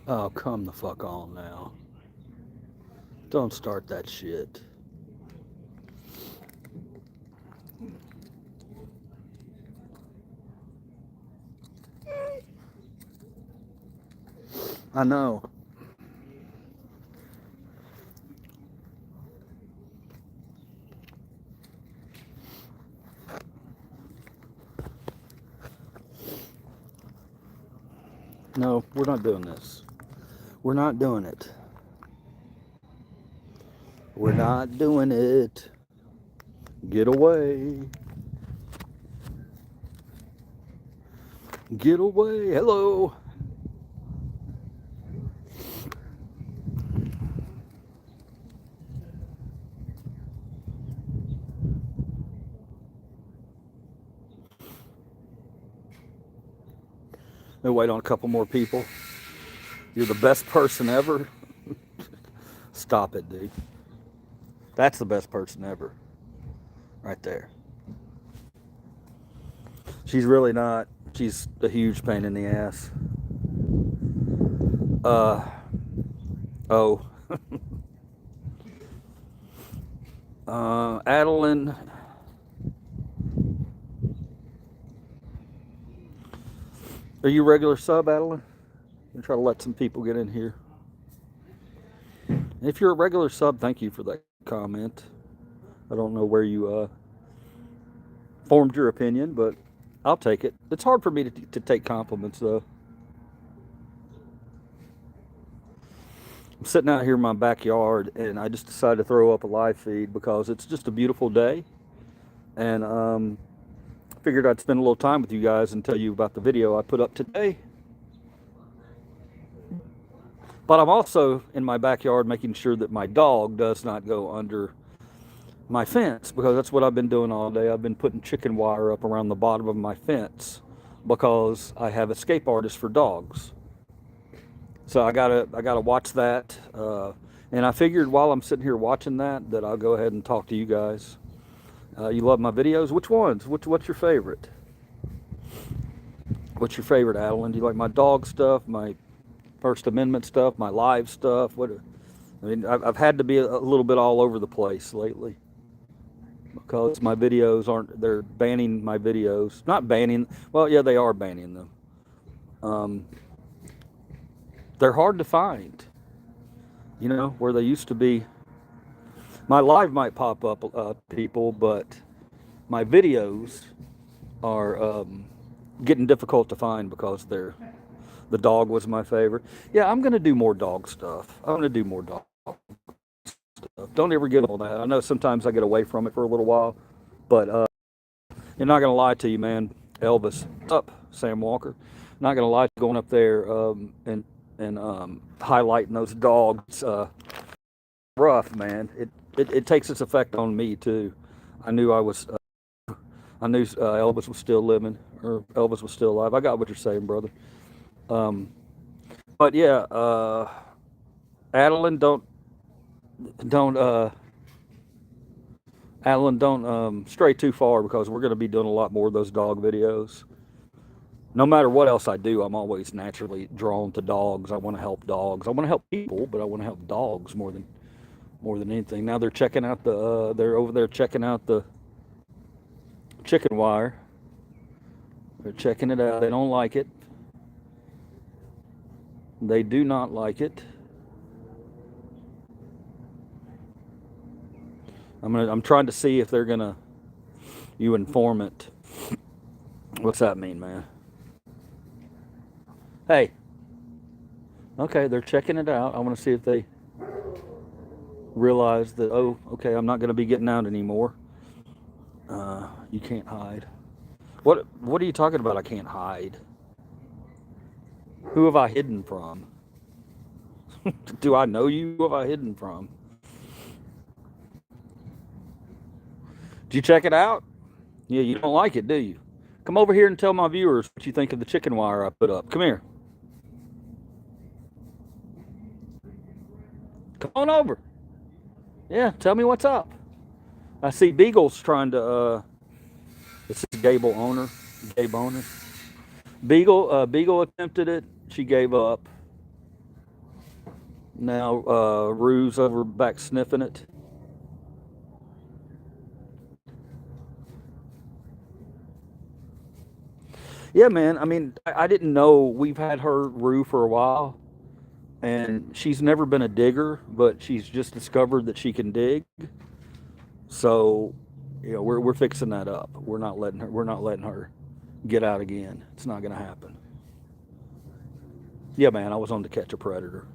Oh, come the fuck on now. Don't start that shit. I know. No, we're not doing this. We're not doing it. We're not doing it. Get away. Get away. Hello. We'll wait on a couple more people. You're the best person ever. Stop it, dude. That's the best person ever. Right there. She's really not. She's a huge pain in the ass. Uh, oh. Adeline. Are you regular sub, Adeline? I'm try to let some people get in here. If you're a regular sub, thank you for that comment. I don't know where you formed your opinion, but I'll take it. It's hard for me to take compliments, though. I'm sitting out here in my backyard, and I just decided to throw up a live feed because it's just a beautiful day, and figured I'd spend a little time with you guys and tell you about the video I put up today. But I'm also in my backyard making sure that my dog does not go under my fence, because that's what I've been doing all day. I've been putting chicken wire up around the bottom of my fence because I have escape artists for dogs. So I gotta watch that, and I figured while I'm sitting here watching that I'll go ahead and talk to you guys. You love my videos? Which ones? What's your favorite? What's your favorite, Adeline? Do you like my dog stuff, my First Amendment stuff, my live stuff? What? I mean, I've had to be a little bit all over the place lately because my videos aren't. They're banning my videos. Not banning. Well, yeah, they are banning them. Um, they're hard to find. You know, where they used to be. My live might pop up, people, but my videos are getting difficult to find because the dog was my favorite. Yeah, I'm gonna do more dog stuff. I'm gonna do more dog stuff. Don't ever get all that. I know sometimes I get away from it for a little while, but you're not gonna lie to you, man. Elvis, what's up, Sam Walker? Not gonna lie to you, going up there and highlighting those dogs. Rough, man. It takes its effect on me too. I knew I was. I knew Elvis was still living, or Elvis was still alive. I got what you're saying, brother. Um, but yeah, Adeline, don't Adeline, don't stray too far, because we're going to be doing a lot more of those dog videos. No matter what else I do, I'm always naturally drawn to dogs. I want to help dogs. I want to help people, but I want to help dogs more than anything. Now they're checking out they're over there checking out the chicken wire. They're checking it out. They don't like it. They do not like it. I'm trying to see if they're gonna. You informant. What's that mean, man? Hey. Okay, they're checking it out. I want to see if they realize that. Oh, okay, I'm not gonna be getting out anymore. You can't hide. What are you talking about? I can't hide. Who have I hidden from? Do I know you? Who have I hidden from? Did you check it out? Yeah, you don't like it, do you? Come over here and tell my viewers what you think of the chicken wire I put up. Come here. Come on over. Yeah, tell me what's up. I see Beagle's trying to. This is Gable owner. Gabe owner. Beagle attempted it. She gave up. Now Rue's over back sniffing it. Yeah, man. I mean, I didn't know we've had her Rue for a while, and she's never been a digger, but she's just discovered that she can dig. So, we're fixing that up. We're not letting her get out again. It's not going to happen. Yeah, man. I was on To Catch a Predator.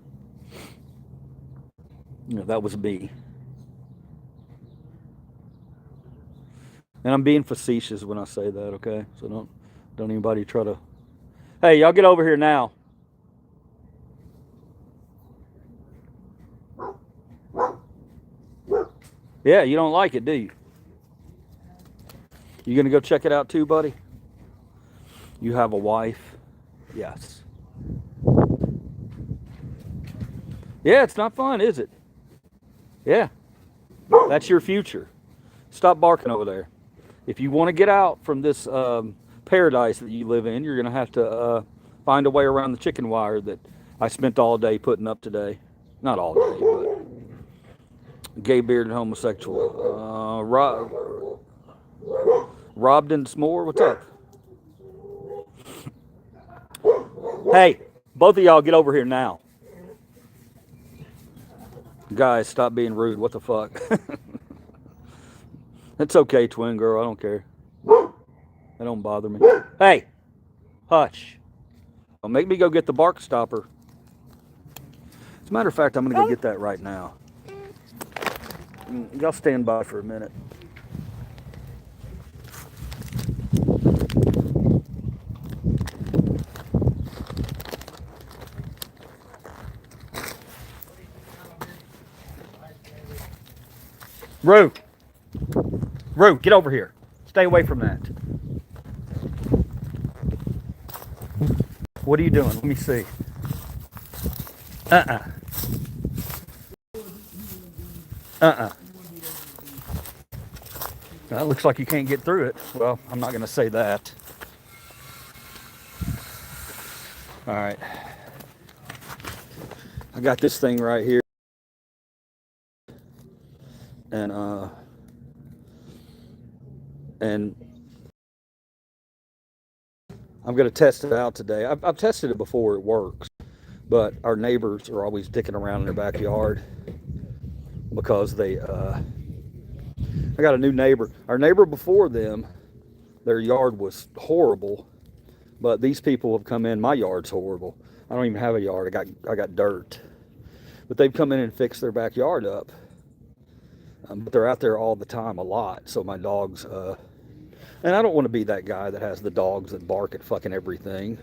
That was me, and I'm being facetious when I say that. Okay, so don't anybody try to. Hey, y'all get over here now. Yeah, you don't like it, do you? You gonna go check it out too, buddy? You have a wife? Yes. Yeah, it's not fun, is it? Yeah, that's your future. Stop barking over there. If you want to get out from this paradise that you live in, you're gonna have to find a way around the chicken wire that I spent all day putting up today. Not all day, but gay bearded homosexual. Robden S'more, what's up? Hey, both of y'all get over here now. Guys, stop being rude. What the fuck? It's okay, twin girl. I don't care. That don't bother me. Hey, hush. Don't make me go get the bark stopper. As a matter of fact, I'm going to go get that right now. Y'all stand by for a minute. Rue, get over here. Stay away from that. What are you doing? Let me see. Uh-uh. That looks like you can't get through it. Well, I'm not going to say that. All right. I got this thing right here. And I'm going to test it out today. I've tested it before. It works. But our neighbors are always dicking around in their backyard because I got a new neighbor. Our neighbor before them, their yard was horrible, but these people have come in. My yard's horrible. I don't even have a yard. I got dirt, but they've come in and fixed their backyard up. But they're out there all the time, a lot. So my dogs, and I don't want to be that guy that has the dogs that bark at fucking everything.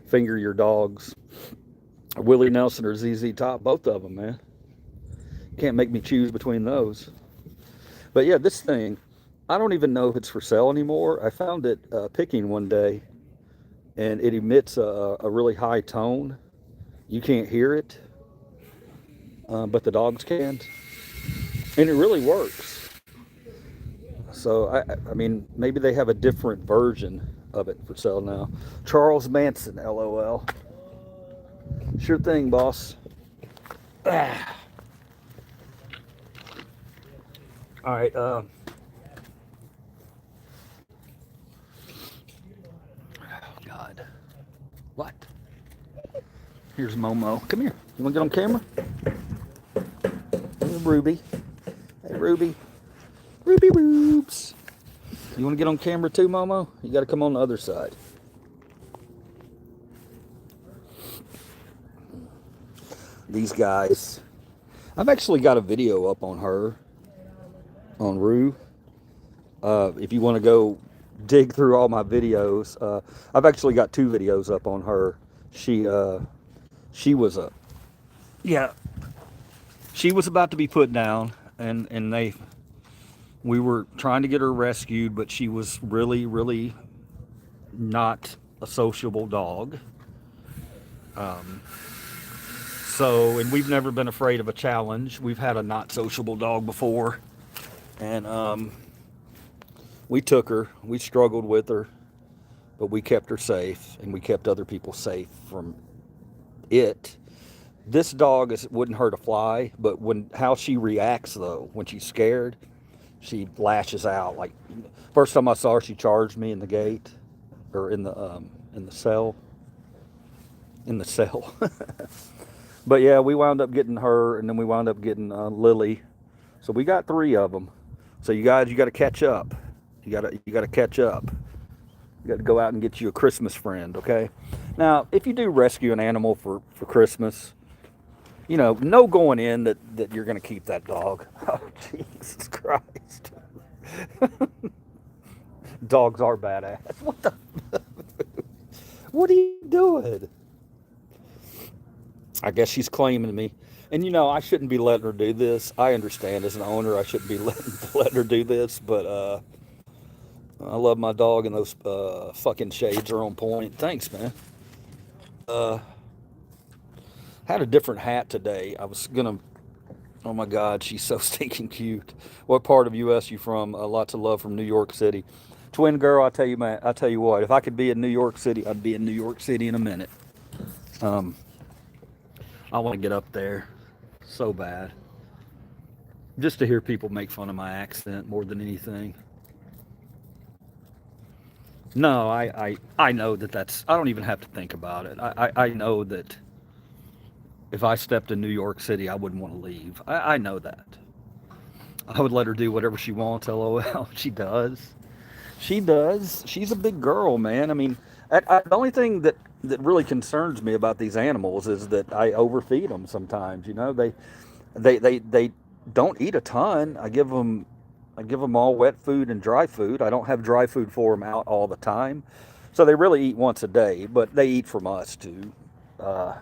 Finger your dogs. Willie Nelson or ZZ Top, both of them, man. Can't make me choose between those. But yeah, this thing, I don't even know if it's for sale anymore. I found it picking one day, and it emits a really high tone. You can't hear it, but the dogs can, and it really works. So I mean, maybe they have a different version of it for sale now. Charles Manson, LOL. Sure thing, boss. Ah. All right. Oh, God. What? Here's Momo. Come here. You want to get on camera? Hey, Ruby. Hey, Ruby. Ruby Roobs. You want to get on camera too, Momo? You got to come on the other side. These guys. I've actually got a video up on her, on Rue. If you want to go dig through all my videos, I've actually got 2 videos up on her. She was she was about to be put down, and we were trying to get her rescued, but she was really, really not a sociable dog. And we've never been afraid of a challenge. We've had a not sociable dog before, and we took her. We struggled with her, but we kept her safe, and we kept other people safe from it. This dog wouldn't hurt a fly, but when how she reacts though, when she's scared, she lashes out. Like first time I saw her, she charged me in the gate or in the cell in the cell. But yeah, we wound up getting her, and then we wound up getting Lily. So we got three of them. So you guys, you got to catch up. You got to catch up. You got to go out and get you a Christmas friend, okay? Now, if you do rescue an animal for Christmas, know going in that you're going to keep that dog. Oh, Jesus Christ. Dogs are badass. What the? What are you doing? I guess she's claiming me. And I shouldn't be letting her do this. I understand as an owner, I shouldn't be letting her do this, but I love my dog, and those fucking shades are on point. Thanks, man. Uh, had a different hat today. I was gonna. Oh my God, she's so stinking cute. What part of U.S. you from? Lots of love from New York City. Twin girl, I tell you, man. I tell you what. If I could be in New York City, I'd be in New York City in a minute. Um, I want to get up there so bad, just to hear people make fun of my accent more than anything. No, I know that's. I don't even have to think about it. I know that if I stepped in New York City, I wouldn't want to leave. I know that. I would let her do whatever she wants. LOL. She does. She does. She's a big girl, man. I mean, the only thing that really concerns me about these animals is that I overfeed them sometimes. They don't eat a ton. I give them all wet food and dry food. I don't have dry food for them out all the time, so they really eat once a day. But they eat from us too. Uh,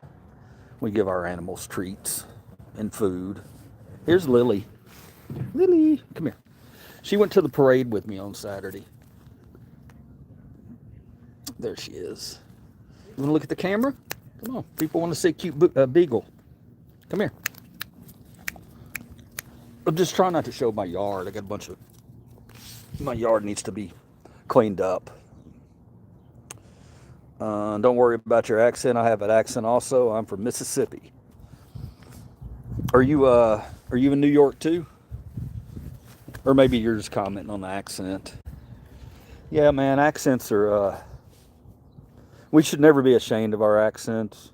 we give our animals treats and food. Here's Lily. Lily, come here. She went to the parade with me on Saturday. There she is. You want to look at the camera? Come on. People want to see cute beagle. Come here. I'm just trying not to show my yard. I got a bunch of. My yard needs to be cleaned up. Don't worry about your accent. I have an accent also. I'm from Mississippi. Are you in New York too? Or maybe you're just commenting on the accent. Yeah, man, accents are. We should never be ashamed of our accents.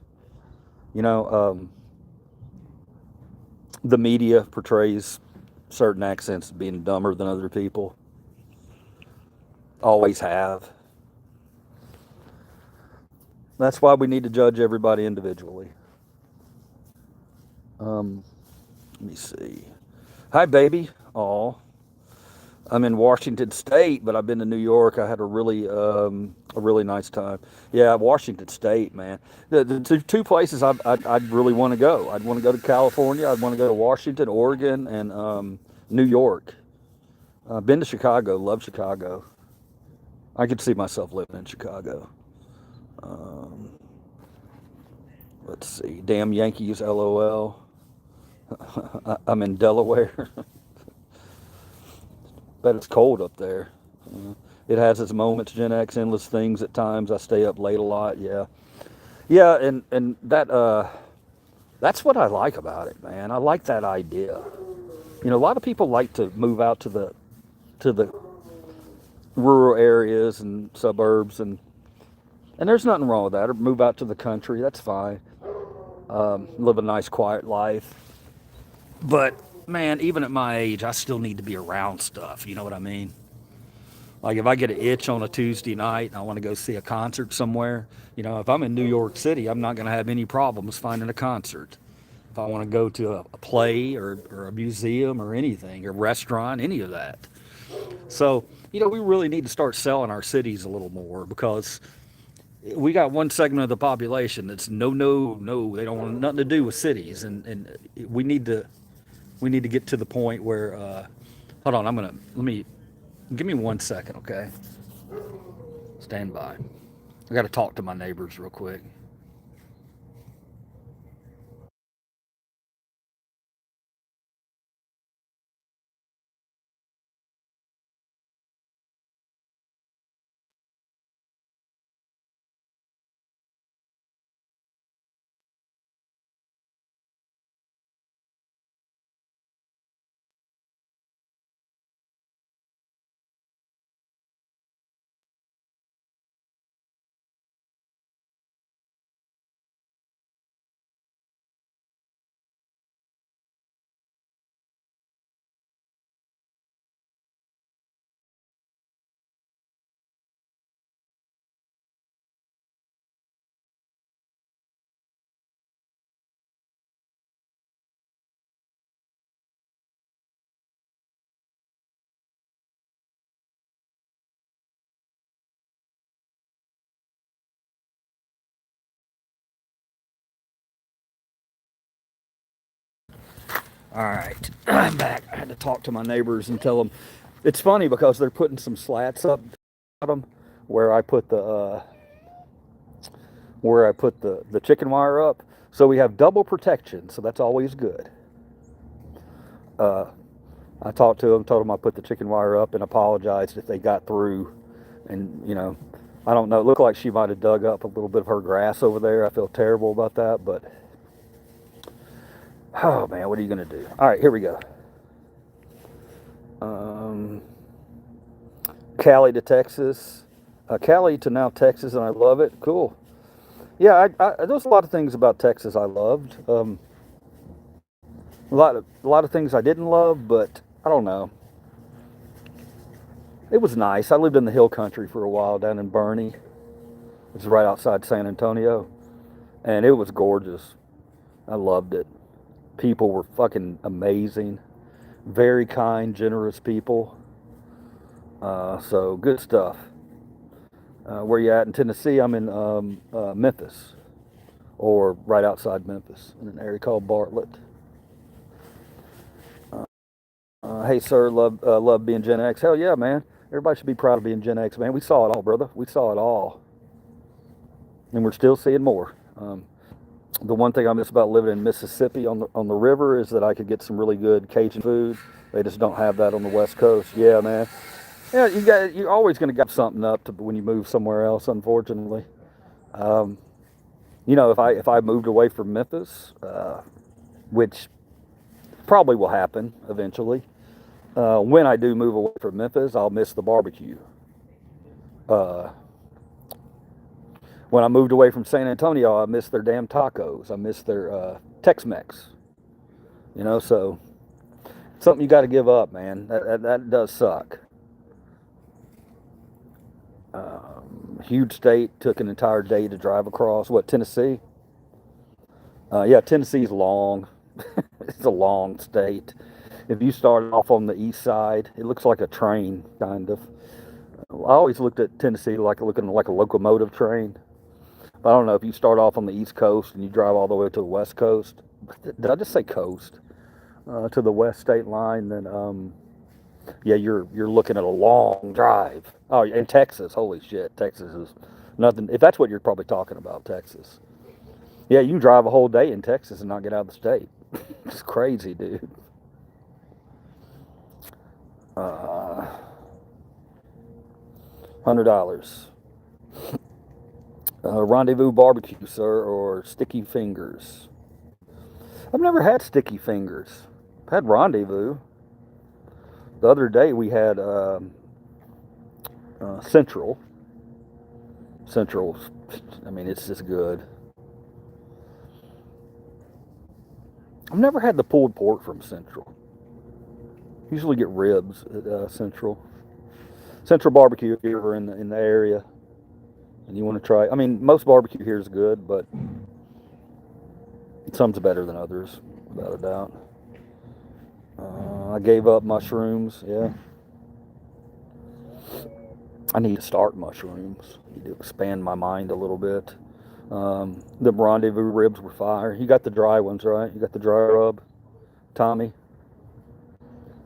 You know, the media portrays certain accents as being dumber than other people. Always have. That's why we need to judge everybody individually. Um, Let me see. Hi, baby. Oh, I'm in Washington State, but I've been to New York. I had a really nice time. Yeah, Washington State, man. The two places I'd really want to go. I'd want to go to California. I'd want to go to Washington, Oregon, and New York. Been to Chicago. Love Chicago. I could see myself living in Chicago. Um, let's see. Damn Yankees, LOL. I'm in Delaware. Bet it's cold up there. It has its moments, Gen X, endless things at times. I stay up late a lot. Yeah, yeah, and that's what I like about it, man. I like that idea. A lot of people like to move out to the rural areas and suburbs, and there's nothing wrong with that. Or move out to the country. That's fine. Live a nice, quiet life. But man, even at my age, I still need to be around stuff. You know what I mean? Like if I get an itch on a Tuesday night and I want to go see a concert somewhere, if I'm in New York City, I'm not going to have any problems finding a concert. If I want to go to a play or a museum or anything, a restaurant, any of that. So, we really need to start selling our cities a little more because we got one segment of the population that's no, no, no, they don't want nothing to do with cities. And we need to get to the point where, hold on, give me 1 second, okay? Stand by. I got to talk to my neighbors real quick. All right, I'm back. I had to talk to my neighbors and tell them. It's funny because they're putting some slats up bottom where I put the chicken wire up. So we have double protection. So that's always good. Uh, I talked to them, told them I put the chicken wire up, and apologized if they got through. And I don't know. It looked like she might have dug up a little bit of her grass over there. I feel terrible about that, but oh man, what are you gonna do? All right, here we go. Cali to Texas, Cali to now Texas, and I love it. Cool. Yeah, there's a lot of things about Texas I loved. A lot of things I didn't love, but I don't know. It was nice. I lived in the hill country for a while down in Bernie. It's right outside San Antonio, and it was gorgeous. I loved it. People were fucking amazing, very kind, generous people. So good stuff. Where you at in Tennessee? I'm in Memphis, or right outside Memphis, in an area called Bartlett. Hey, sir, love being Gen X. Hell yeah, man. Everybody should be proud of being Gen X, man. We saw it all, brother. We saw it all, and we're still seeing more. The one thing I miss about living in Mississippi on the river is that I could get some really good Cajun food. They just don't have that on the West Coast. Yeah, man. Yeah, you're always going to get something up to when you move somewhere else. Unfortunately, um, if I moved away from Memphis, which probably will happen eventually. When I do move away from Memphis, I'll miss the barbecue. Uh, when I moved away from San Antonio, I miss their damn tacos. I miss their Tex-Mex. So something you got to give up, man. That does suck. Huge state. Took an entire day to drive across. What, Tennessee? Yeah, Tennessee's long. It's a long state. If you start off on the east side, it looks like a train, kind of. I always looked at Tennessee looking like a locomotive train. But I don't know if you start off on the east coast and you drive all the way to the west coast. Did I just say coast? To the west state line, then yeah, you're looking at a long drive. Oh, in Texas, holy shit, Texas is nothing. If that's what you're probably talking about, Texas. Yeah, you can drive a whole day in Texas and not get out of the state. It's crazy, dude. Uh, $100. Rendezvous barbecue, sir, or sticky fingers. I've never had sticky fingers. I've had rendezvous. The other day we had Central. Central, I mean, it's just good. I've never had the pulled pork from Central. Usually get ribs at Central. Central Barbecue if you're ever in the area and you want to try. I mean, most barbecue here is good, but some's better than others, without a doubt. I gave up mushrooms. Yeah, I need to start mushrooms. I need to expand my mind a little bit. The rendezvous ribs were fire. You got the dry ones, right? You got the dry rub, Tommy.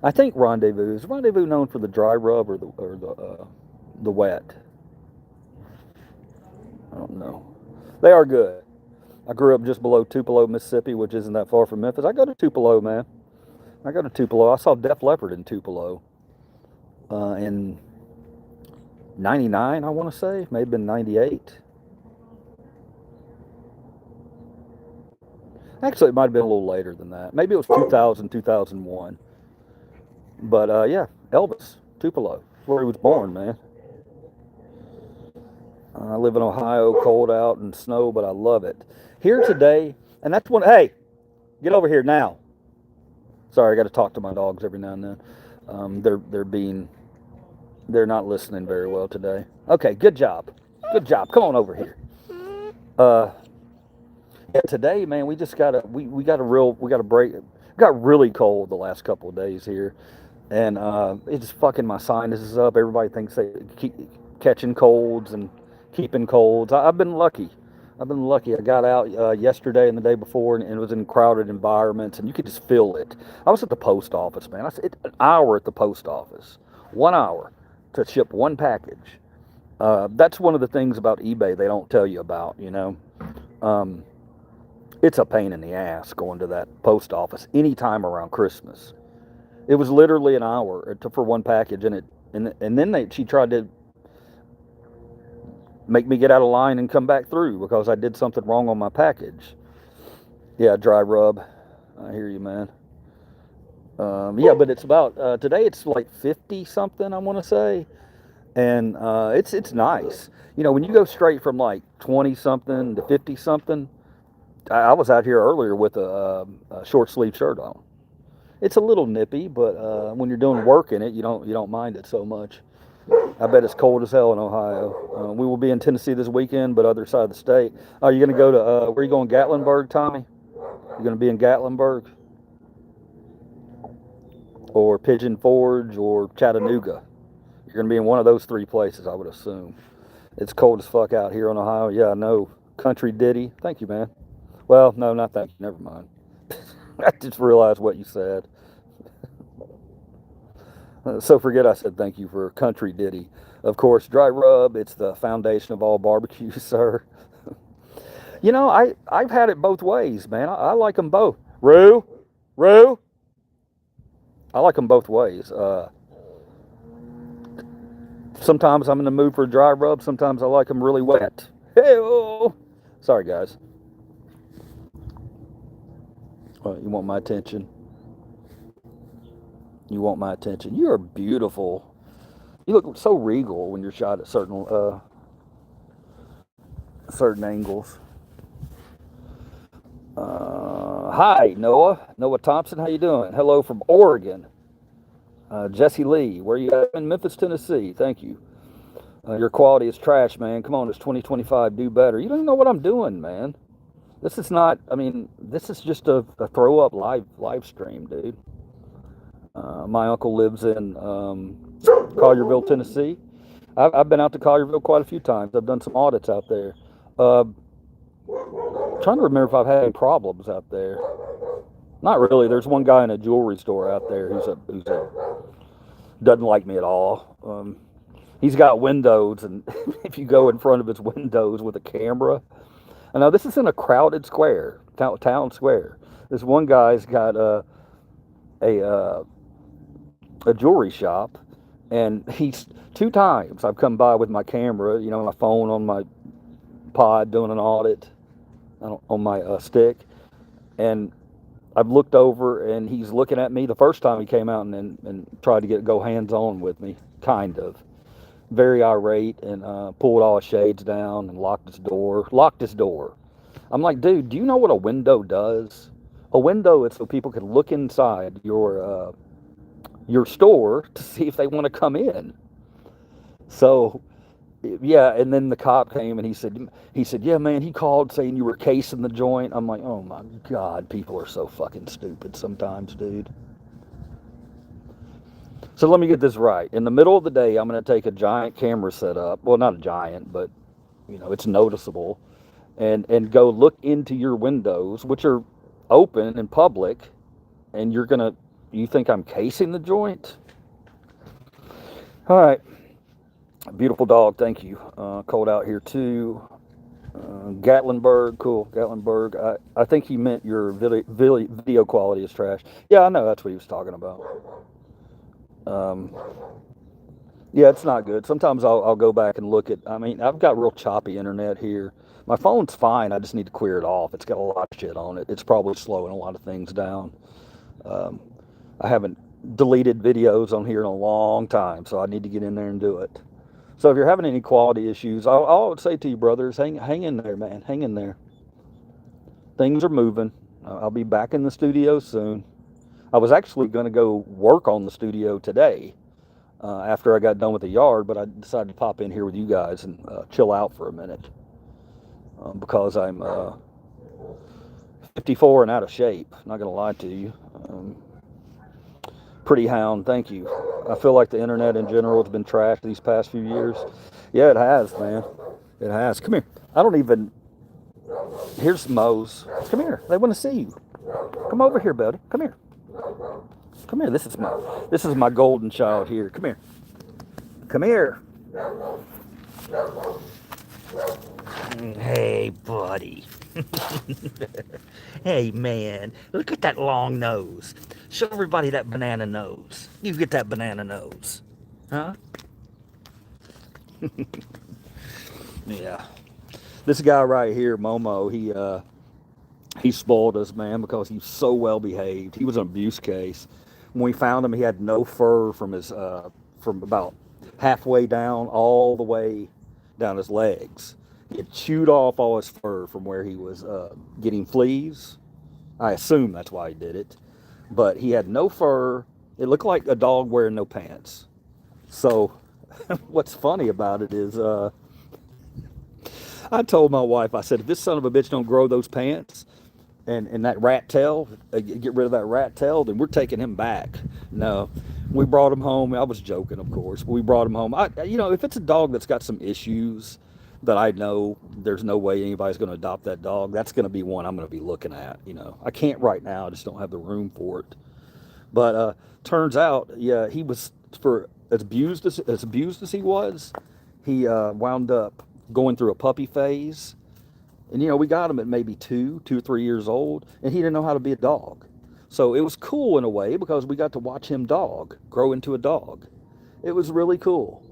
I think rendezvous is rendezvous known for the dry rub or the wet. I don't know. They are good. I grew up just below Tupelo, Mississippi, which isn't that far from Memphis. I go to Tupelo, man. I go to Tupelo. I saw Def Leppard in Tupelo in '99, I want to say. May have been '98. Actually, it might have been a little later than that. Maybe it was 2000, 2001. But yeah, Elvis, Tupelo, where he was born, man. I live in Ohio, cold out and snow, but I love it. Here today, and that's when, hey, get over here now. Sorry, I got to talk to my dogs every now and then. They're not listening very well today. Okay, good job. Good job. Come on over here. Yeah, today, man, we got a break. It got really cold the last couple of days here, and it's fucking my sinuses up. Everybody thinks they keep catching colds and keeping colds. I've been lucky. I've been lucky. I got out yesterday and the day before, and it was in crowded environments, and you could just feel it. I was at the post office, man. I spent an hour at the post office, 1 hour to ship one package. That's one of the things about eBay they don't tell you about, you know. Um, it's a pain in the ass going to that post office anytime around Christmas. It was literally an hour for one package, and then she tried to make me get out of line and come back through because I did something wrong on my package. Yeah, dry rub. I hear you, man. Yeah, but it's about today. It's like 50 something, I want to say, and it's nice. You know, when you go straight from like 20 something to 50 something, I was out here earlier with a short sleeve shirt on. It's a little nippy, but when you're doing work in it, you don't mind it so much. I bet it's cold as hell in Ohio. We will be in Tennessee this weekend, but other side of the state. Are you going to go to, where are you going, Gatlinburg, Tommy? You're going to be in Gatlinburg? Or Pigeon Forge or Chattanooga? You're going to be in one of those three places, I would assume. It's cold as fuck out here in Ohio. Yeah, I know. Country Ditty. Thank you, man. Well, no, not thank you. Never mind. I just realized what you said. So forget I said thank you for Country Ditty. Of course, dry rub, it's the foundation of all barbecue, sir. You know, I've had it both ways, man. I like them both. Rue? Rue? I like them both ways. Sometimes I'm in the mood for a dry rub. Sometimes I like them really wet. Hey-oh! Sorry, guys. You want my attention? You want my attention? You are beautiful. You look so regal when you're shot at certain angles. Hi, Noah. Noah Thompson, how you doing? Hello from Oregon. Jesse Lee, where you at? In Memphis, Tennessee. Thank you. Your quality is trash, man. Come on, it's 2025. Do better. You don't know what I'm doing, man. This is not. I mean, this is just a throw up live stream, dude. My uncle lives in Collierville, Tennessee. I've been out to Collierville quite a few times. I've done some audits out there. Trying to remember if I've had any problems out there. Not really. There's one guy in a jewelry store out there who's doesn't like me at all. He's got windows, and if you go in front of his windows with a camera, and now this is in a crowded square, town square. This one guy's got a jewelry shop, and he's 2 times I've come by with my camera, you know, my phone on my pod doing an audit on my stick, and I've looked over and he's looking at me. The first time he came out and tried to go hands on with me, kind of very irate, and pulled all his shades down and locked his door. I'm like, dude, do you know what a window does? A window is so people can look inside your store to see if they want to come in. So, yeah, and then the cop came and he said, yeah, man, he called saying you were casing the joint. I'm like, oh my God, people are so fucking stupid sometimes, dude. So let me get this right. In the middle of the day, I'm going to take a giant camera setup. Well, not a giant, but you know, it's noticeable, and go look into your windows, which are open and public, and you think I'm casing the joint? All right. Beautiful dog, thank you. Cold out here too. Gatlinburg, cool. Gatlinburg. I think he meant your video quality is trash. Yeah, I know that's what he was talking about. Yeah, it's not good. Sometimes I'll go back and look at. I mean, I've got real choppy internet here. My phone's fine. I just need to clear it off. It's got a lot of shit on it. It's probably slowing a lot of things down. I haven't deleted videos on here in a long time, so I need to get in there and do it. So if you're having any quality issues, I would say to you, brothers, hang in there, man. Hang in there. Things are moving. I'll be back in the studio soon. I was actually going to go work on the studio today after I got done with the yard, but I decided to pop in here with you guys and chill out for a minute because I'm 54 and out of shape. Not going to lie to you. Pretty hound, thank you. I feel like the internet in general has been trashed these past few years. Yeah, it has, man. It has. Come here. I don't even Here's Mose. Come here. They want to see you. Come over here, buddy. Come here. Come here. This is my golden child here. Come here. Come here. Hey, buddy. Hey, man. Look at that long nose. Show everybody that banana nose. You get that banana nose. Huh? Yeah. This guy right here, Momo, he spoiled us, man, because he's so well behaved. He was an abuse case. When we found him, he had no fur from his from about halfway down all the way down his legs. He had chewed off all his fur from where he was getting fleas. I assume that's why he did it. But he had no fur. It looked like a dog wearing no pants. So what's funny about it is I told my wife, I said, if this son of a bitch don't grow those pants and that rat tail, get rid of that rat tail, then we're taking him back. No, we brought him home. I was joking, of course, but we brought him home. If it's a dog that's got some issues that I know there's no way anybody's going to adopt that dog, that's going to be one I'm going to be looking at. I can't right now. I just don't have the room for it. But turns out, yeah, he was, for as abused as he was, he wound up going through a puppy phase. And, we got him at maybe 2 or 3 years old, and he didn't know how to be a dog. So it was cool in a way because we got to watch him grow into a dog. It was really cool.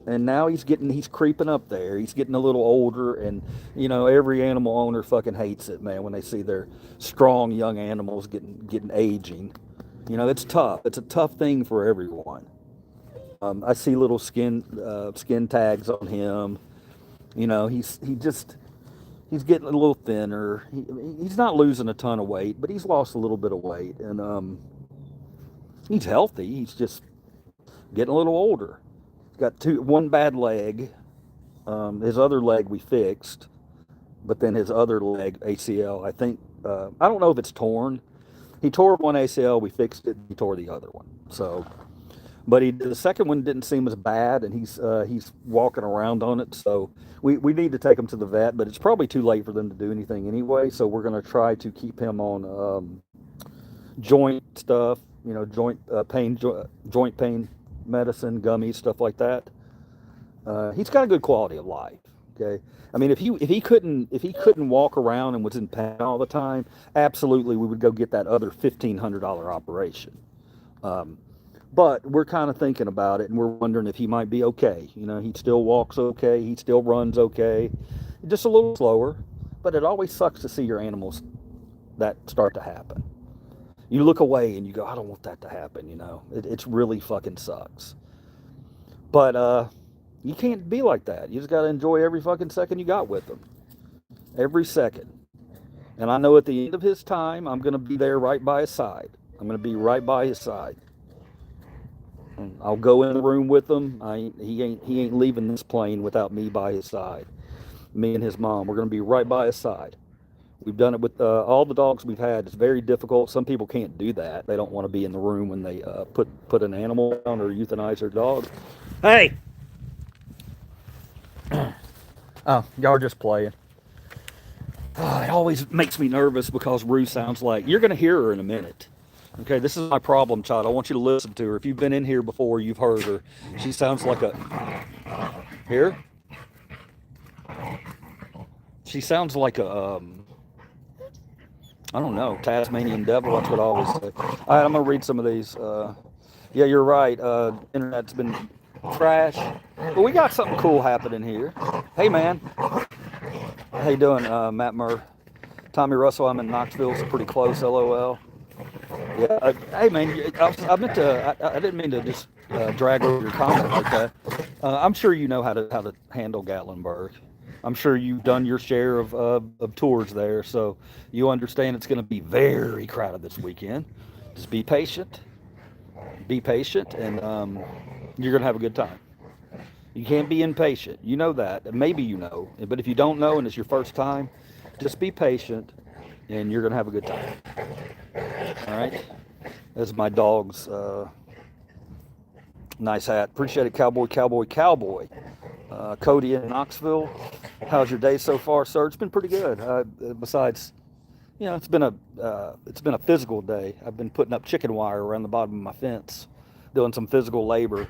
And now he's creeping up there. He's getting a little older, and, every animal owner fucking hates it, man, when they see their strong young animals getting aging. It's tough. It's a tough thing for everyone. I see little skin tags on him. He's getting a little thinner. He's not losing a ton of weight, but he's lost a little bit of weight, and he's healthy. He's just getting a little older. He's got one bad leg. His other leg we fixed, but then his other leg, ACL, I think, I don't know if it's torn. He tore one ACL, we fixed it, he tore the other one. So, but the second one didn't seem as bad, and he's walking around on it. So we need to take him to the vet, but it's probably too late for them to do anything anyway. So we're going to try to keep him on joint stuff, joint pain medicine, gummies, stuff like that. He's got a good quality of life. Okay, I mean, if he couldn't walk around and was in pain all the time, absolutely we would go get that other $1,500 operation. But we're kind of thinking about it, and we're wondering if he might be okay. He still walks okay, he still runs okay, just a little slower. But it always sucks to see your animals that start to happen. You look away and you go, I don't want that to happen. It's really fucking sucks. But you can't be like that. You just got to enjoy every fucking second you got with them. Every second. And I know at the end of his time, I'm going to be there right by his side. I'm going to be right by his side. And I'll go in the room with him. He ain't leaving this plane without me by his side. Me and his mom. We're going to be right by his side. We've done it with all the dogs we've had. It's very difficult. Some people can't do that. They don't want to be in the room when they put an animal down or euthanize their dog. Hey! Oh, y'all are just playing. Oh, it always makes me nervous because Rue sounds like... You're going to hear her in a minute. Okay, this is my problem, child. I want you to listen to her. If you've been in here before, you've heard her. She sounds like a... Here? She sounds like a... I don't know, Tasmanian devil. That's what I always say. All right, I'm going to read some of these. Yeah, you're right. Internet's been trash. But we got something cool happening here. Hey, man. How you doing, Matt Murr? Tommy Russell, I'm in Knoxville. It's pretty close, LOL. Yeah. Hey, man, I didn't mean to just drag over your comment like that. I'm sure you know how to handle Gatlinburg. I'm sure you've done your share of tours there, so you understand it's going to be very crowded this weekend. Just be patient, and you're going to have a good time. You can't be impatient. You know that. Maybe you know. But if you don't know and it's your first time, just be patient, and you're going to have a good time. All right? That's my dog's nice hat. Appreciate it, cowboy, cowboy, cowboy. Cody in Knoxville. How's your day so far, sir? It's been pretty good. Besides, it's been a physical day. I've been putting up chicken wire around the bottom of my fence, doing some physical labor,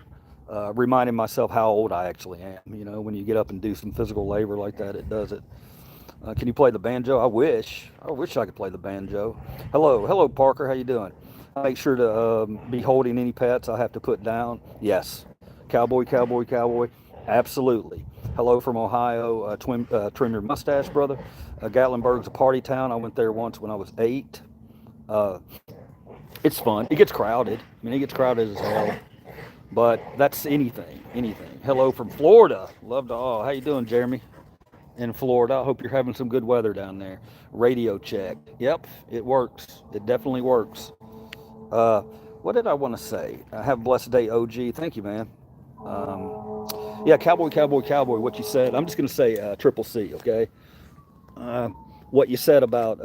reminding myself how old I actually am. When you get up and do some physical labor like that, it does it. Can you play the banjo? I wish I could play the banjo. Hello, Parker. How you doing? Make sure to be holding any pets I have to put down. Yes, cowboy, cowboy, cowboy. Absolutely. Hello from Ohio. Trim your mustache, brother. Gatlinburg's a party town. I went there once when I was 8. Uh, it's fun. It gets crowded. I mean, it gets crowded as hell. But that's anything. Hello from Florida. How you doing, Jeremy? In Florida. I hope you're having some good weather down there. Radio check. Yep, it works. It definitely works. What did I want to say? Have a blessed day, OG. Thank you, man. Yeah, cowboy, cowboy, cowboy. What you said. I'm just going to say triple C, okay? What you said about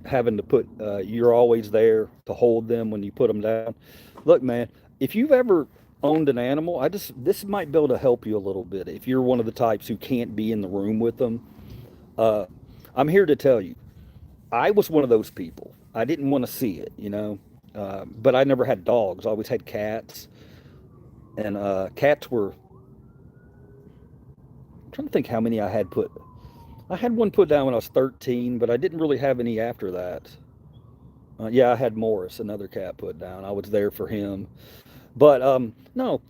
having to put, you're always there to hold them when you put them down. Look, man, if you've ever owned an animal, this might be able to help you a little bit. If you're one of the types who can't be in the room with them, I'm here to tell you, I was one of those people. I didn't want to see it, but I never had dogs. I always had cats, and cats were. I'm trying to think how many I had put. I had one put down when I was 13, but I didn't really have any after that. Yeah, I had Morris, another cat, put down. I was there for him. But no,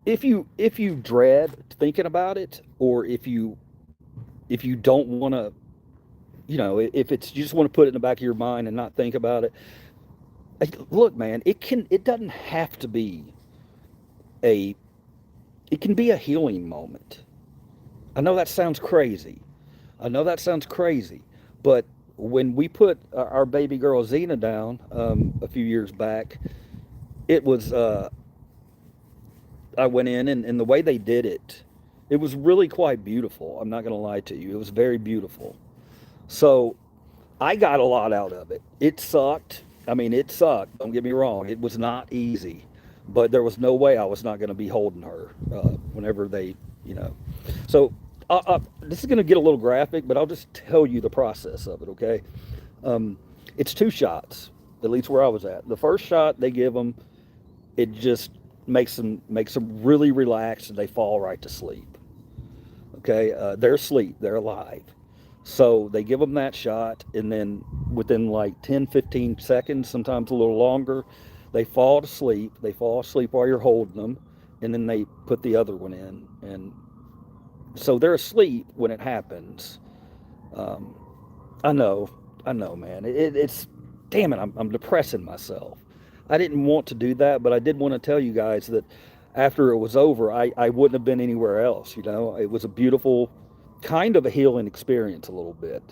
if you dread thinking about it, or if you don't want to, if it's you just want to put it in the back of your mind and not think about it. Look, man, it doesn't have to be a it can be a healing moment. I know that sounds crazy. But when we put our baby girl Xena down a few years back, it was I went in, and the way they did it, it was really quite beautiful. I'm not going to lie to you. It was very beautiful. So I got a lot out of it. It sucked. I mean, it sucked. Don't get me wrong. It was not easy, but there was no way I was not going to be holding her whenever they, you know. So this is going to get a little graphic, but I'll just tell you the process of it, okay? It's 2 shots, at least where I was at. The first shot they give them, it just makes them really relaxed, and they fall right to sleep. Okay, they're asleep, they're alive. So they give them that shot, and then within like 10, 15 seconds, sometimes a little longer, they fall asleep. They fall asleep while you're holding them, and then they put the other one in. And so they're asleep when it happens. Um, I know, man. It's damn it. I'm depressing myself. I didn't want to do that, but I did want to tell you guys that after it was over, I wouldn't have been anywhere else. You know, it was a beautiful, kind of a healing experience, a little bit,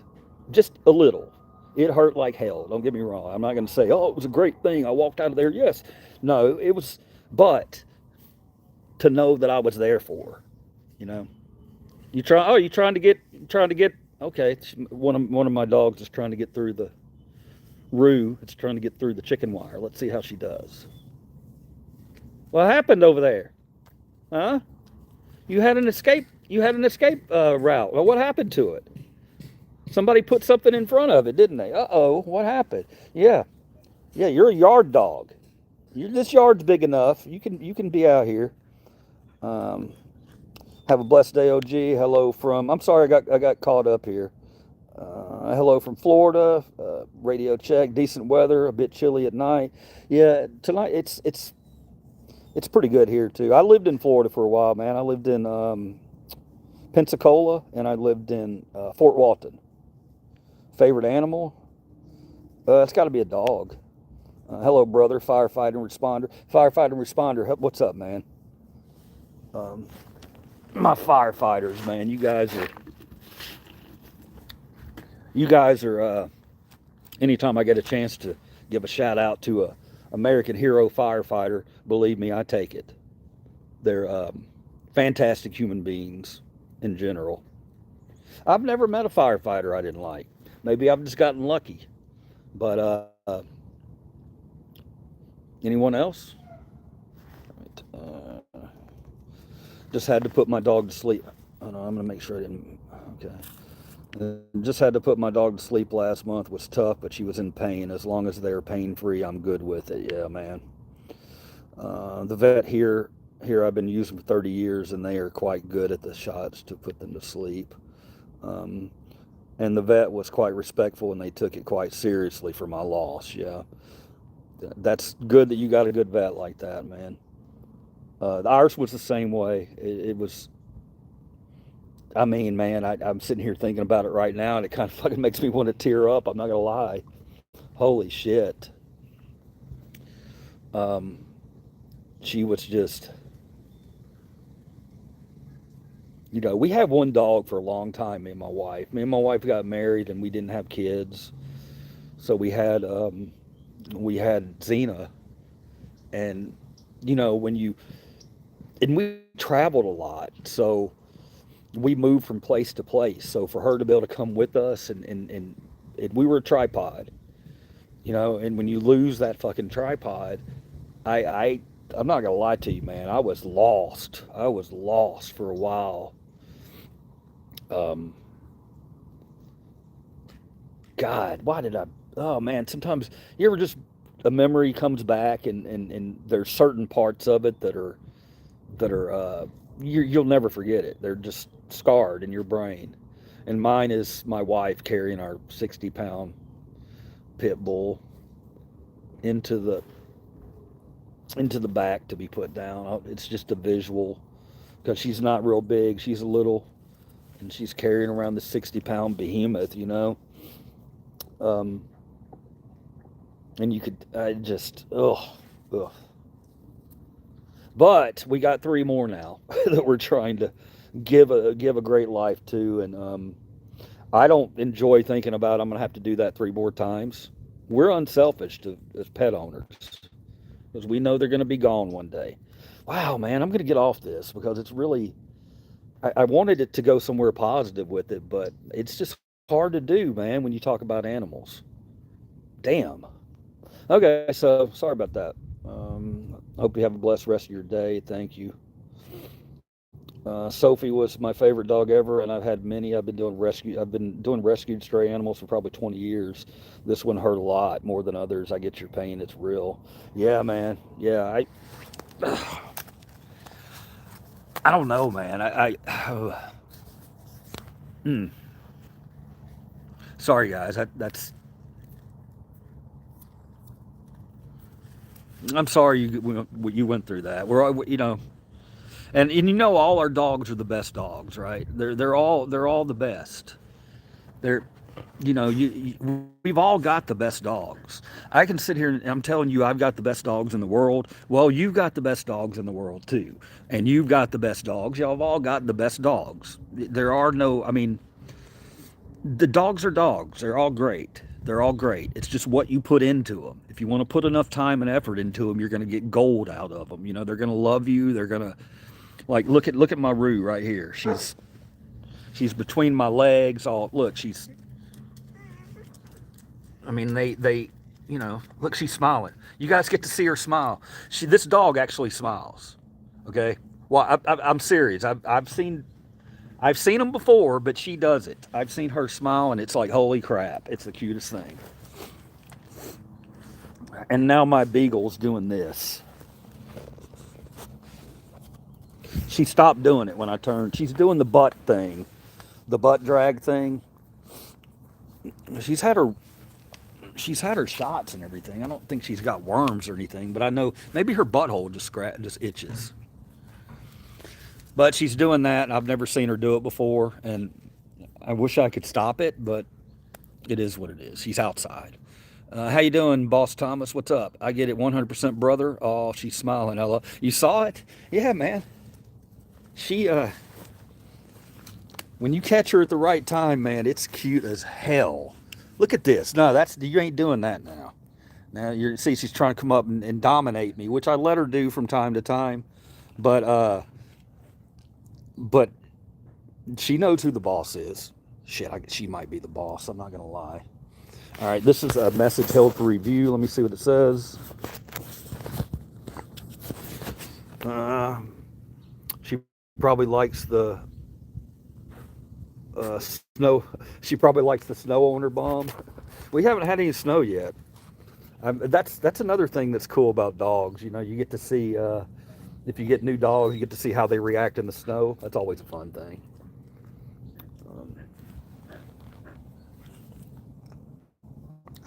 just a little. It hurt like hell. Don't get me wrong. I'm not going to say, oh, it was a great thing. I walked out of there. Yes, no, it was, but to know that I was there for, her, you know. You try. Oh, you trying to get. Okay, one of my dogs is trying to get through the Rue. It's trying to get through the chicken wire. Let's see how she does. What happened over there? Huh? You had an escape. Route. Well, what happened to it? Somebody put something in front of it, didn't they? Uh-oh. What happened? Yeah. Yeah. You're a yard dog. This yard's big enough. You can be out here. Um, have a blessed day, OG. Hello from. I'm sorry, I got caught up here. Hello from Florida. Radio check. Decent weather. A bit chilly at night. Yeah, tonight it's pretty good here too. I lived in Florida for a while, man. I lived in Pensacola, and I lived in Fort Walton. Favorite animal? It's got to be a dog. Hello, brother. Firefighter and responder. Firefighter and responder. What's up, man? Um, my firefighters, man. You guys are. Anytime I get a chance to give a shout out to a American hero firefighter, believe me, I take it. They're fantastic human beings in general. I've never met a firefighter I didn't like. Maybe I've just gotten lucky. But anyone else? Right. Just had to put my dog to sleep. Oh no, I'm gonna make sure I didn't. Okay. Just had to put my dog to sleep last month. Was tough, but she was in pain. As long as they're pain free, I'm good with it. Yeah, man. The vet here I've been using for 30 years, and they are quite good at the shots to put them to sleep. Um, and the vet was quite respectful, and they took it quite seriously for my loss. Yeah, that's good that you got a good vet like that, man. Ours was the same way. It was. I mean, man, I'm sitting here thinking about it right now, and it kind of fucking makes me want to tear up. I'm not gonna lie. Holy shit. Um, she was just, we had one dog for a long time, me and my wife. Me and my wife got married, and we didn't have kids, so we had Xena, and when you and we traveled a lot, so we moved from place to place. So for her to be able to come with us, and we were a tripod, and when you lose that fucking tripod, I, I I'm not gonna lie to you, man. I was lost. I was lost for a while. Um, God, why did I? Oh man, sometimes you ever just a memory comes back, and there's certain parts of it that are you'll never forget it. They're just scarred in your brain. And mine is my wife carrying our 60-pound pit bull into the into the back to be put down. It's just a visual because she's not real big. She's a little, and she's carrying around the 60-pound behemoth, Um, and you could, I just, ugh. But we got three more now that we're trying to give a great life to, and I don't enjoy thinking about I'm gonna have to do that three more times. We're unselfish as pet owners because we know they're gonna be gone one day. Wow, man, I'm gonna get off this because it's really I wanted it to go somewhere positive with it, but it's just hard to do, man, when you talk about animals. Damn. Okay, so sorry about that. Hope you have a blessed rest of your day. Thank you. Sophie was my favorite dog ever, and I've had many. I've been doing rescued stray animals for probably 20 years. This one hurt a lot more than others. I get your pain. It's real. Yeah, man. Yeah, I don't know, man. Mm, sorry, guys. I'm sorry you went through that. And all our dogs are the best dogs, right? They're all the best. They're we've all got the best dogs. I can sit here and I'm telling you I've got the best dogs in the world. Well, you've got the best dogs in the world too. And you've got the best dogs. Y'all have all got the best dogs. There are no, I mean, the dogs are dogs. They're all great. They're all great. It's just what you put into them. If you want to put enough time and effort into them, you're going to get gold out of them. They're going to love you. They're going to like look at my Roo right here. She's between my legs. All look, she's. I mean, look, she's smiling. You guys get to see her smile. This dog actually smiles. Okay. Well, I'm serious. I've seen them before, but she does it. I've seen her smile, and it's like, holy crap. It's the cutest thing. And now my beagle's doing this. She stopped doing it when I turned. She's doing the butt thing, the butt drag thing. She's had her shots and everything. I don't think she's got worms or anything, but I know maybe her butthole just itches. But she's doing that, and I've never seen her do it before, and I wish I could stop it, but it is what it is. She's outside. How you doing, Boss Thomas? What's up? I get it, 100% brother. Oh, she's smiling. You saw it? Yeah, man. She, when you catch her at the right time, man, it's cute as hell. Look at this. No, you ain't doing that now. Now see, she's trying to come up and dominate me, which I let her do from time to time, but she knows who the boss is. Shit, she might be the boss. I'm not gonna lie. All right, this is a message held for review. Let me see what it says. She Probably likes the snow. She probably likes the snow on her bum. We haven't had any snow yet. That's another thing that's cool about dogs. You know, you get to see if you get new dogs, you get to see how they react in the snow. That's always a fun thing. Um,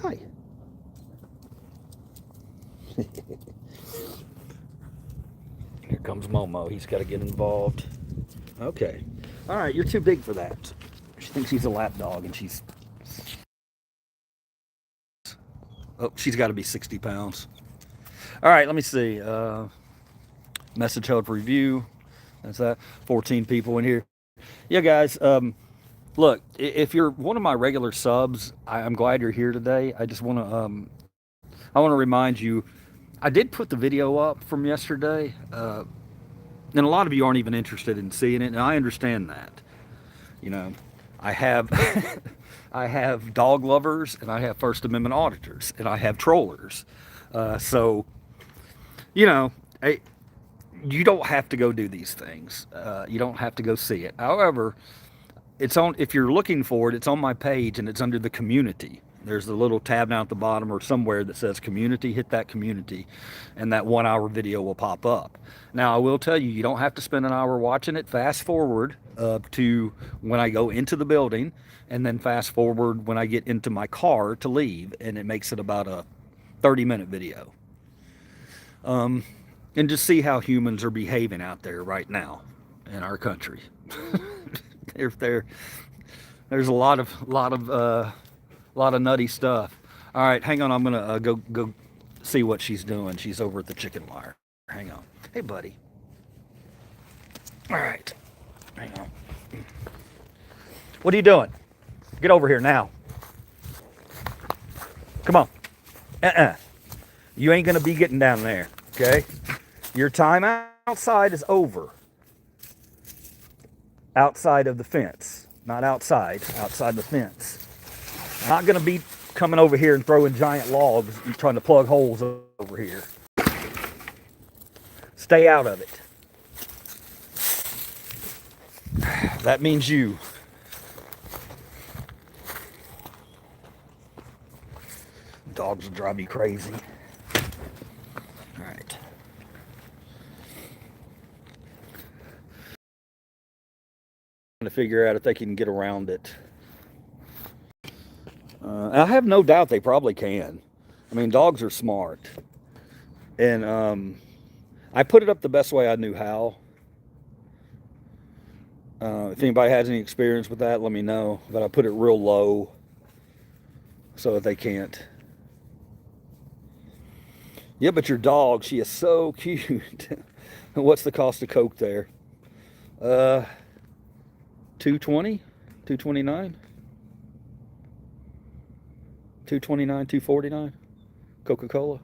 Hi. Here comes Momo. He's got to get involved. Okay. All right, you're too big for that. She thinks she's a lap dog, and she's got to be 60 pounds. All right, let me see. Message held for review. That's that. 14 people in here. Yeah, guys. Look, if you're one of my regular subs, I'm glad you're here today. I want to remind you, I did put the video up from yesterday, and a lot of you aren't even interested in seeing it, and I understand that. You know, I have I have dog lovers, and I have First Amendment auditors, and I have trollers. So, you know, you don't have to go do these things. You don't have to go see it. However, it's on. If you're looking for it, it's on my page, and it's under the community. There's a little tab down at the bottom or somewhere that says community. Hit that community, and that 1 hour video will pop up. Now, I will tell you, you don't have to spend an hour watching it. Fast forward to when I go into the building, and then fast forward when I get into my car to leave, and it makes it about a 30-minute video. And just see how humans are behaving out there right now in our country. There's a lot of nutty stuff. All right, hang on. I'm gonna go see what she's doing. She's over at the chicken wire. Hang on. Hey, buddy. All right, hang on. What are you doing? Get over here now. Come on. You ain't gonna be getting down there. Okay. Your time outside is over. Outside of the fence. Not outside the fence. I'm not going to be coming over here and throwing giant logs and trying to plug holes over here. Stay out of it. That means you. Dogs will drive me crazy. All right. To figure out if they can get around it. I have no doubt they probably can. I mean, dogs are smart. And I put it up the best way I knew how. If anybody has any experience with that, let me know. But I put it real low so that they can't. Yeah, but your dog, she is so cute. What's the cost of Coke there? $2.20? $2.29? $2.29, $2.49? Coca-Cola.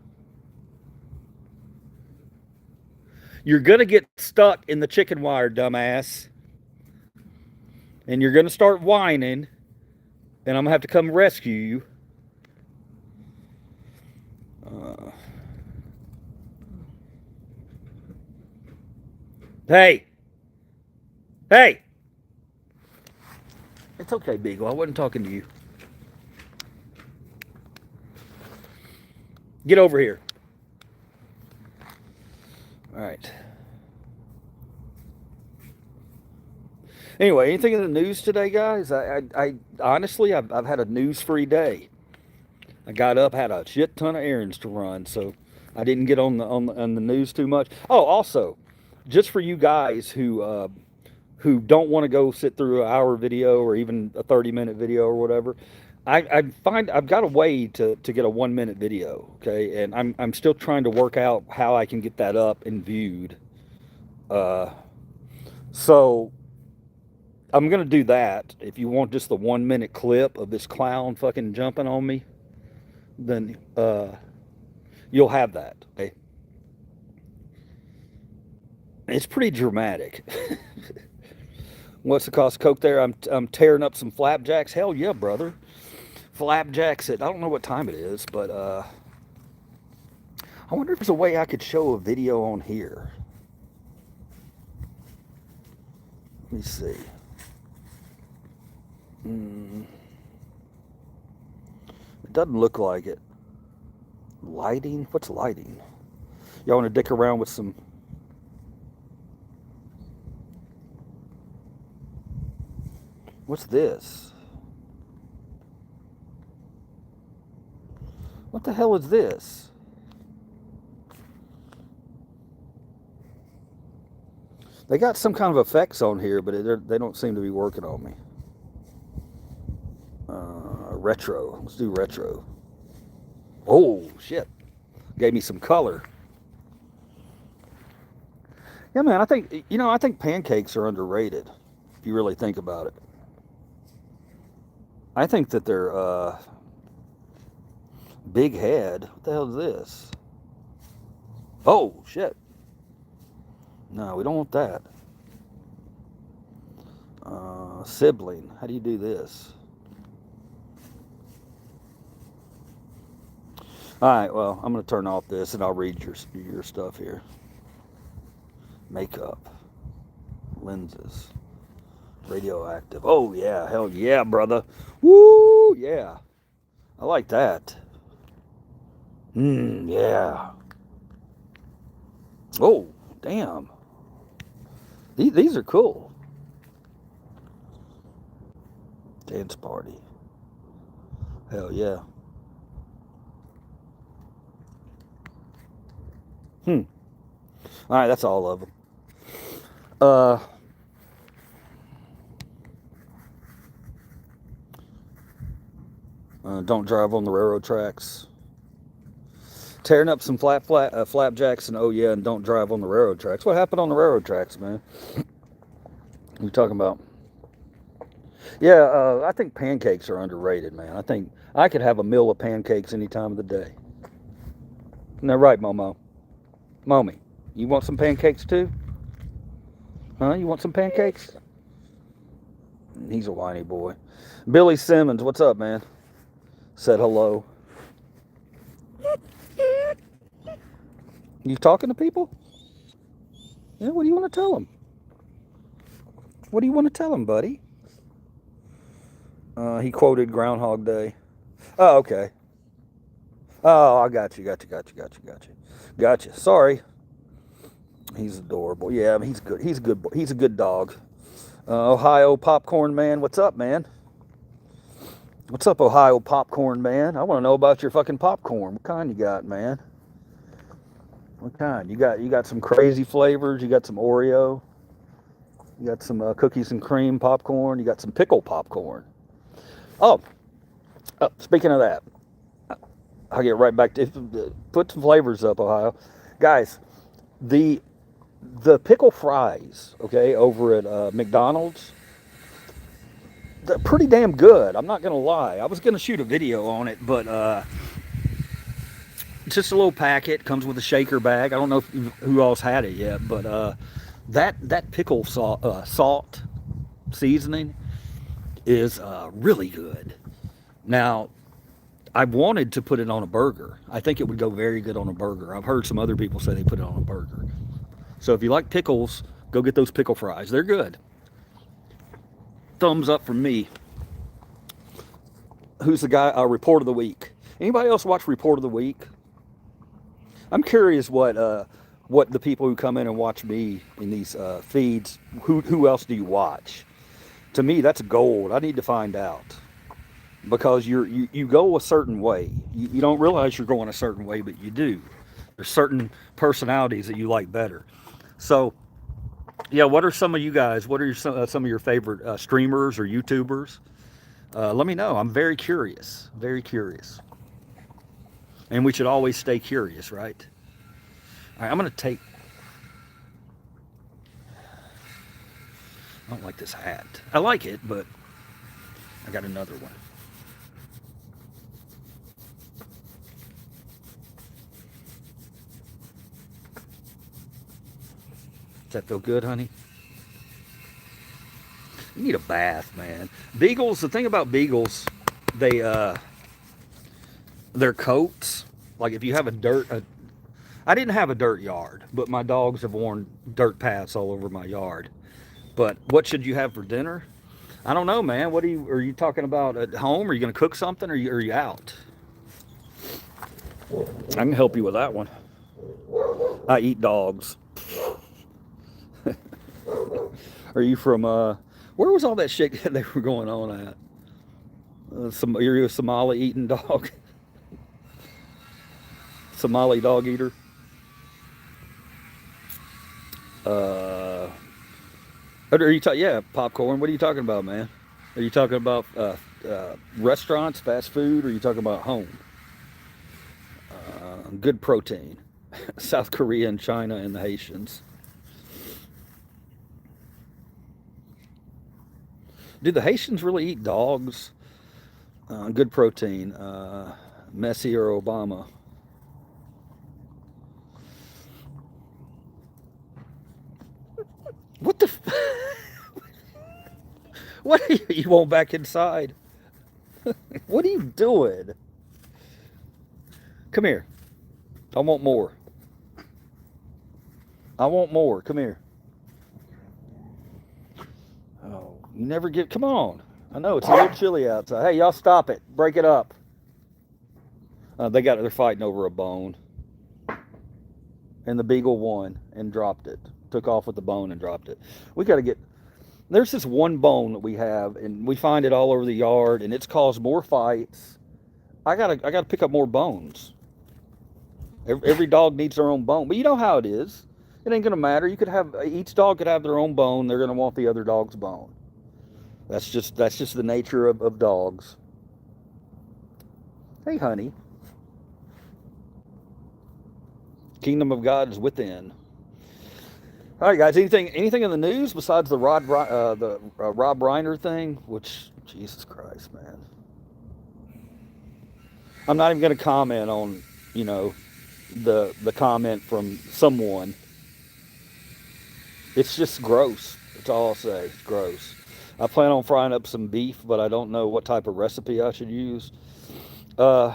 You're gonna get stuck in the chicken wire, dumbass. And you're gonna start whining, and I'm gonna have to come rescue you. Hey! Hey! It's okay, Beagle. I wasn't talking to you. Get over here. All right. Anyway, anything in the news today, guys? I honestly, I've had a news-free day. I got up, had a shit ton of errands to run, so I didn't get on the news too much. Oh, also, just for you guys who don't want to go sit through an hour video or even a 30-minute video or whatever, I've got a way to get a 1 minute video, okay? And I'm still trying to work out how I can get that up and viewed. So I'm gonna do that. If you want just the 1 minute clip of this clown fucking jumping on me, then you'll have that, okay? It's pretty dramatic. What's the cost of Coke there? I'm tearing up some flapjacks. Hell yeah, brother. Flapjacks at, I don't know what time it is, but I wonder if there's a way I could show a video on here. Let me see. It doesn't look like it. Lighting? What's lighting? Y'all want to dick around with some... What's this? What the hell is this? They got some kind of effects on here, but they don't seem to be working on me. Retro. Let's do retro. Oh, shit. Gave me some color. Yeah, man, I think pancakes are underrated, if you really think about it. I think that they're, big head. What the hell is this? Oh, shit. No, we don't want that. Sibling. How do you do this? All right, well, I'm going to turn off this and I'll read your stuff here. Makeup. Lenses. Radioactive. Oh, yeah. Hell yeah, brother. Woo, yeah. I like that. Yeah. Oh, damn. These are cool. Dance party. Hell yeah. All right, that's all of them. Don't drive on the railroad tracks. Tearing up some flapjacks and oh yeah, and don't drive on the railroad tracks. What happened on the railroad tracks, man? What are you talking about? Yeah, I think pancakes are underrated, man. I think I could have a meal of pancakes any time of the day. Isn't that right, Momo? Mommy, you want some pancakes too? Huh? You want some pancakes? He's a whiny boy. Billy Simmons, what's up, man? Said hello. You talking to people? Yeah, what do you want to tell them? What do you want to tell them, buddy? He quoted Groundhog Day. Oh, okay. Oh, I got you. Gotcha. Sorry. He's adorable. Yeah, I mean, he's good. He's a good boy. He's a good dog. Ohio Popcorn Man, what's up, man? What's up, Ohio Popcorn Man? I want to know about your fucking popcorn. What kind you got, man? What kind? You got some crazy flavors. You got some Oreo. You got some cookies and cream popcorn. You got some pickle popcorn. Oh, speaking of that, I'll get right back to put some flavors up, Ohio. Guys, the pickle fries, okay, over at McDonald's, they're pretty damn good. I'm not going to lie. I was going to shoot a video on it, but it's just a little packet. Comes with a shaker bag. I don't know who else had it yet, but that pickle salt seasoning is really good. Now, I wanted to put it on a burger. I think it would go very good on a burger. I've heard some other people say they put it on a burger. So if you like pickles, go get those pickle fries. They're good. Thumbs up from me. Who's the guy? Report of the Week. Anybody else watch Report of the Week? I'm curious what the people who come in and watch me in these feeds, who else do you watch? To me, that's gold. I need to find out. Because you go a certain way. You don't realize you're going a certain way, but you do. There's certain personalities that you like better. So, yeah, what are some of you guys? What are some of your favorite streamers or YouTubers? Let me know. I'm very curious. Very curious. And we should always stay curious, right? All right, I'm going to take... I don't like this hat. I like it, but I got another one. Does that feel good, honey? You need a bath, man. Beagles, the thing about beagles, their coats, like if you have I didn't have a dirt yard, but my dogs have worn dirt paths all over my yard. But what should you have for dinner? I don't know, man. What are you talking about at home? Are you going to cook something, or are you out? I can help you with that one. I eat dogs. Are you from where was all that shit they were going on at? Are you a Somali eating dog? Somali dog eater? Uh, are you talking? Yeah, popcorn. What are you talking about, man? Are you talking about restaurants, fast food, or are you talking about home? Good protein. South Korea and China and the Haitians. Do the Haitians really eat dogs? Good protein. Messi or Obama? What the? What are you want back inside? What are you doing? Come here. I want more. I want more. Come here. Oh, you never get. Come on. I know it's a little chilly outside. Hey, y'all, stop it. Break it up. They're fighting over a bone, and the beagle won and dropped it. Took off with the bone and dropped it. We got to get. There's this one bone that we have, and we find it all over the yard, and it's caused more fights. I gotta pick up more bones. Every dog needs their own bone, but you know how it is. It ain't gonna matter. You could have each dog could have their own bone. They're gonna want the other dog's bone. That's just the nature of dogs. Hey, honey, kingdom of God is within. All right, guys. Anything in the news besides the Rob Reiner thing? Which Jesus Christ, man. I'm not even gonna comment on you know the comment from someone. It's just gross. That's all I'll say. It's gross. I plan on frying up some beef, but I don't know what type of recipe I should use. Uh,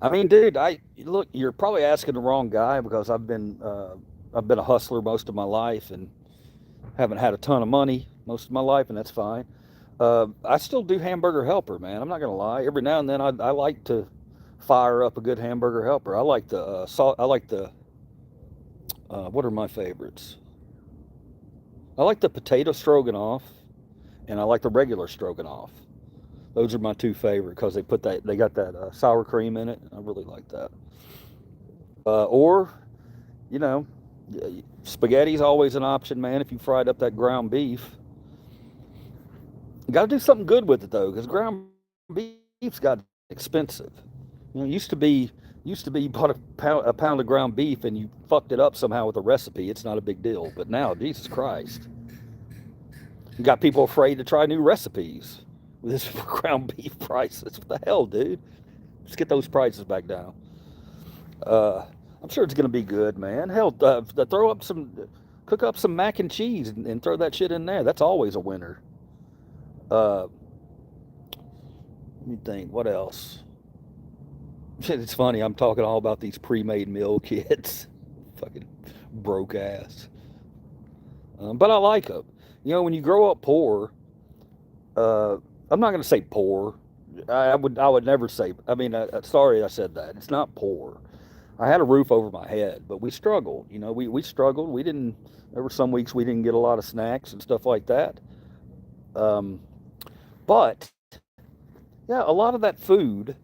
I mean, dude, I look. You're probably asking the wrong guy because I've been a hustler most of my life and haven't had a ton of money most of my life, and that's fine. I still do hamburger helper, man. I'm not gonna lie. Every now and then, I like to fire up a good hamburger helper. I like the salt. I like the what are my favorites? I like the potato stroganoff, and I like the regular stroganoff. Those are my two favorite because they got that sour cream in it. I really like that. Or you know, spaghetti's always an option, man. If you fried up that ground beef, you got to do something good with it though, because ground beef's got expensive. You know, it used to be you bought a pound of ground beef and you fucked it up somehow with a recipe. It's not a big deal. But now, Jesus Christ, you got people afraid to try new recipes with this ground beef prices. What the hell, dude? Let's get those prices back down. Uh, I'm sure it's gonna be good, man. Hell, cook up some mac and cheese and throw that shit in there. That's always a winner. Uh, Let me think. What else? It's funny. I'm talking all about these pre-made meal kits. Fucking broke ass. But I like them. You know, when you grow up poor, uh, I'm not going to say poor. I would never say. I mean, sorry I said that. It's not poor. I had a roof over my head, but we struggled. You know, we struggled. We didn't. There were some weeks we didn't get a lot of snacks and stuff like that. Um, but yeah, a lot of that food.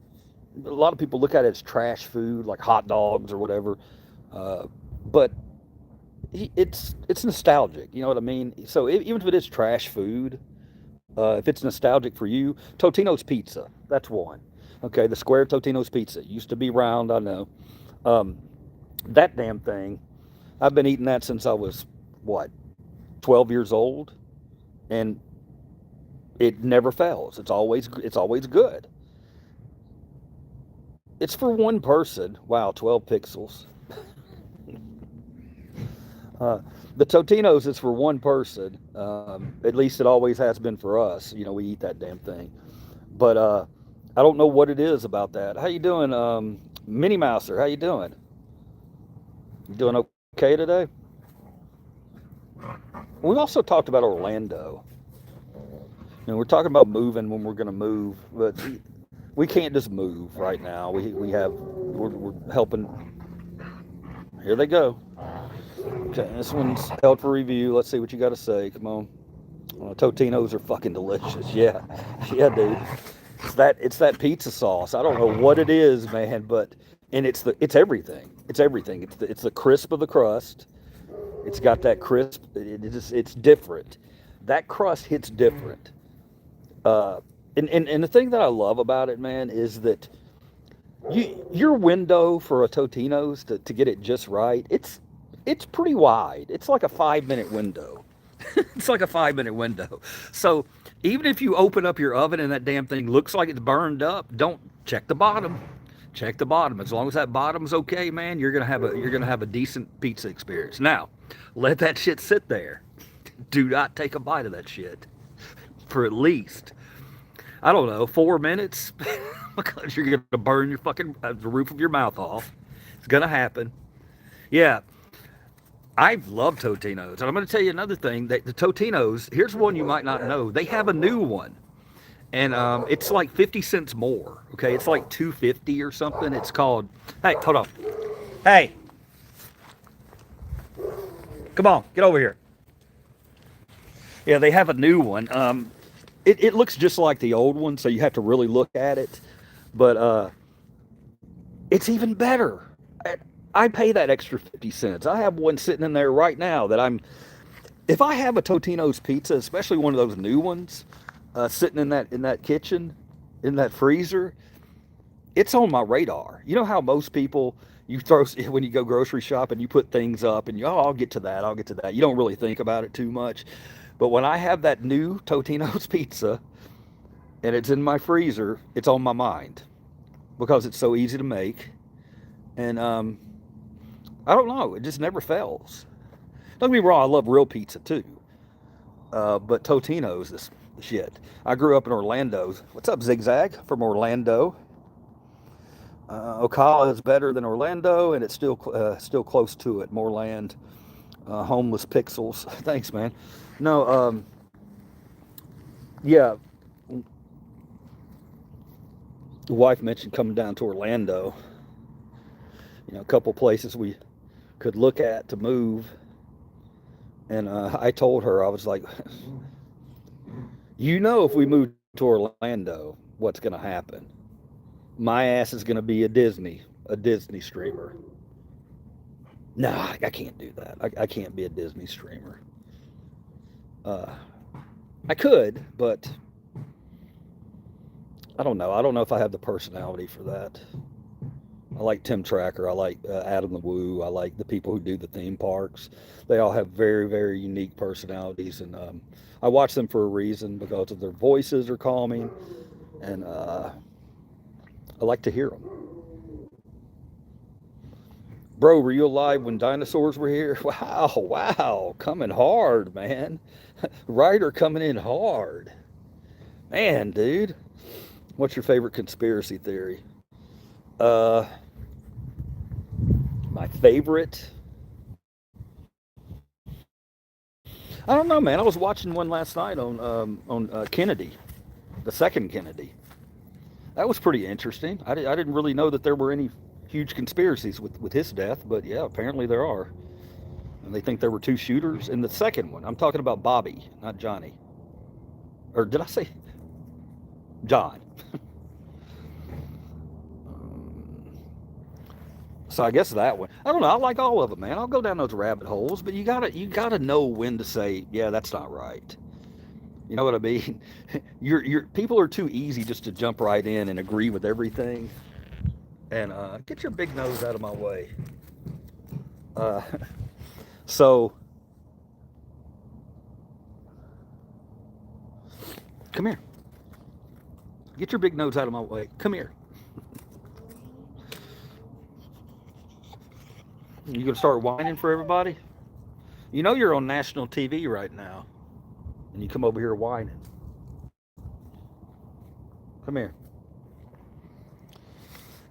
A lot of people look at it as trash food, like hot dogs or whatever. Uh, but it's nostalgic. You know what I mean? So even if it is trash food, if it's nostalgic for you, Totino's Pizza, that's one. Okay, the square Totino's Pizza used to be round. I know. Um, that damn thing. I've been eating that since I was what 12 years old, and it never fails. It's always good. It's for one person. Wow, 12 pixels. Uh, the Totino's is for one person. At least it always has been for us. You know, we eat that damn thing. But I don't know what it is about that. How you doing, Minnie Mouser? How you doing? You doing okay today? we also talked about Orlando. We're talking about moving when we're going to move, but we can't just move right now. We're helping. Here they go. Okay, this one's held for review. Let's see what you got to say. Come on. Totinos are fucking delicious. Yeah, yeah, dude. It's that pizza sauce. I don't know what it is, man, but and it's everything. It's everything. It's the crisp of the crust. It's got that crisp. It's different. That crust hits different. And the thing that I love about it, man, is that your window for a Totino's to get it just right, it's pretty wide. It's like a 5 minute window. It's like a 5 minute window. So even if you open up your oven and that damn thing looks like it's burned up, don't check the bottom. Check the bottom. As long as that bottom's okay, man, you're gonna have a decent pizza experience. Now, let that shit sit there. Do not take a bite of that shit for at least, I don't know, 4 minutes, because you're gonna burn your fucking the roof of your mouth off. It's gonna happen. Yeah, I love Totino's, and I'm gonna tell you another thing. That the Totino's, here's one you might not know. They have a new one, and it's like 50 cents more. Okay, it's like 2.50 or something. It's called. Hey, hold on. Hey, come on, get over here. Yeah, they have a new one. It looks just like the old one, so you have to really look at it. But it's even better. I pay that extra 50 cents. I have one sitting in there right now that if I have a Totino's pizza, especially one of those new ones, sitting in that kitchen, in that freezer, it's on my radar. You know how most people, when you go grocery shopping, you put things up and I'll get to that, I'll get to that. You don't really think about it too much. But when I have that new Totino's pizza and it's in my freezer, it's on my mind because it's so easy to make. And I don't know, it just never fails. Don't get me wrong, I love real pizza too. But Totino's is the shit. I grew up in Orlando. What's up, Zigzag from Orlando? Ocala is better than Orlando, and it's still close to it. More land, homeless pixels. Thanks, man. No, yeah. The wife mentioned coming down to Orlando. A couple places we could look at to move, and I told her, I was like, if we move to Orlando, what's going to happen? My ass is going to be a Disney streamer. Nah, I can't do that. I can't be a Disney streamer. I could, but I don't know. I don't know if I have the personality for that. I like Tim Tracker. I like Adam the Woo. I like the people who do the theme parks. They all have very, very unique personalities, and I watch them for a reason because of their voices are calming, and I like to hear them. Bro, were you alive when dinosaurs were here? Wow, coming hard, man. Ryder coming in hard. Man, dude. What's your favorite conspiracy theory? My favorite? I don't know, man. I was watching one last night on Kennedy, the second Kennedy. That was pretty interesting. I didn't really know that there were any huge conspiracies with his death, but yeah, apparently there are. And they think there were two shooters in the second one. I'm talking about Bobby, not Johnny. Or did I say John? So I guess that one. I don't know. I like all of them, man. I'll go down those rabbit holes, but you gotta know when to say, yeah, that's not right. You know what I mean? Your people are too easy just to jump right in and agree with everything. And get your big nose out of my way. So come here. Get your big nose out of my way. Come here. You gonna start whining for everybody? You know you're on national TV right now, and you come over here whining. Come here.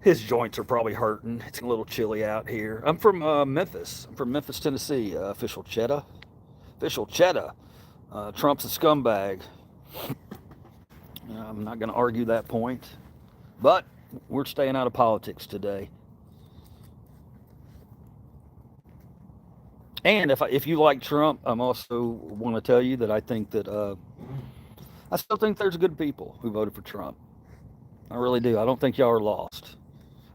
His joints are probably hurting. It's a little chilly out here. I'm from Memphis. I'm from Memphis, Tennessee. Official Cheddar. Official Cheddar. Trump's a scumbag. I'm not going to argue that point. But we're staying out of politics today. And if you like Trump, I'm also want to tell you that I think that I still think there's good people who voted for Trump. I really do. I don't think y'all are lost.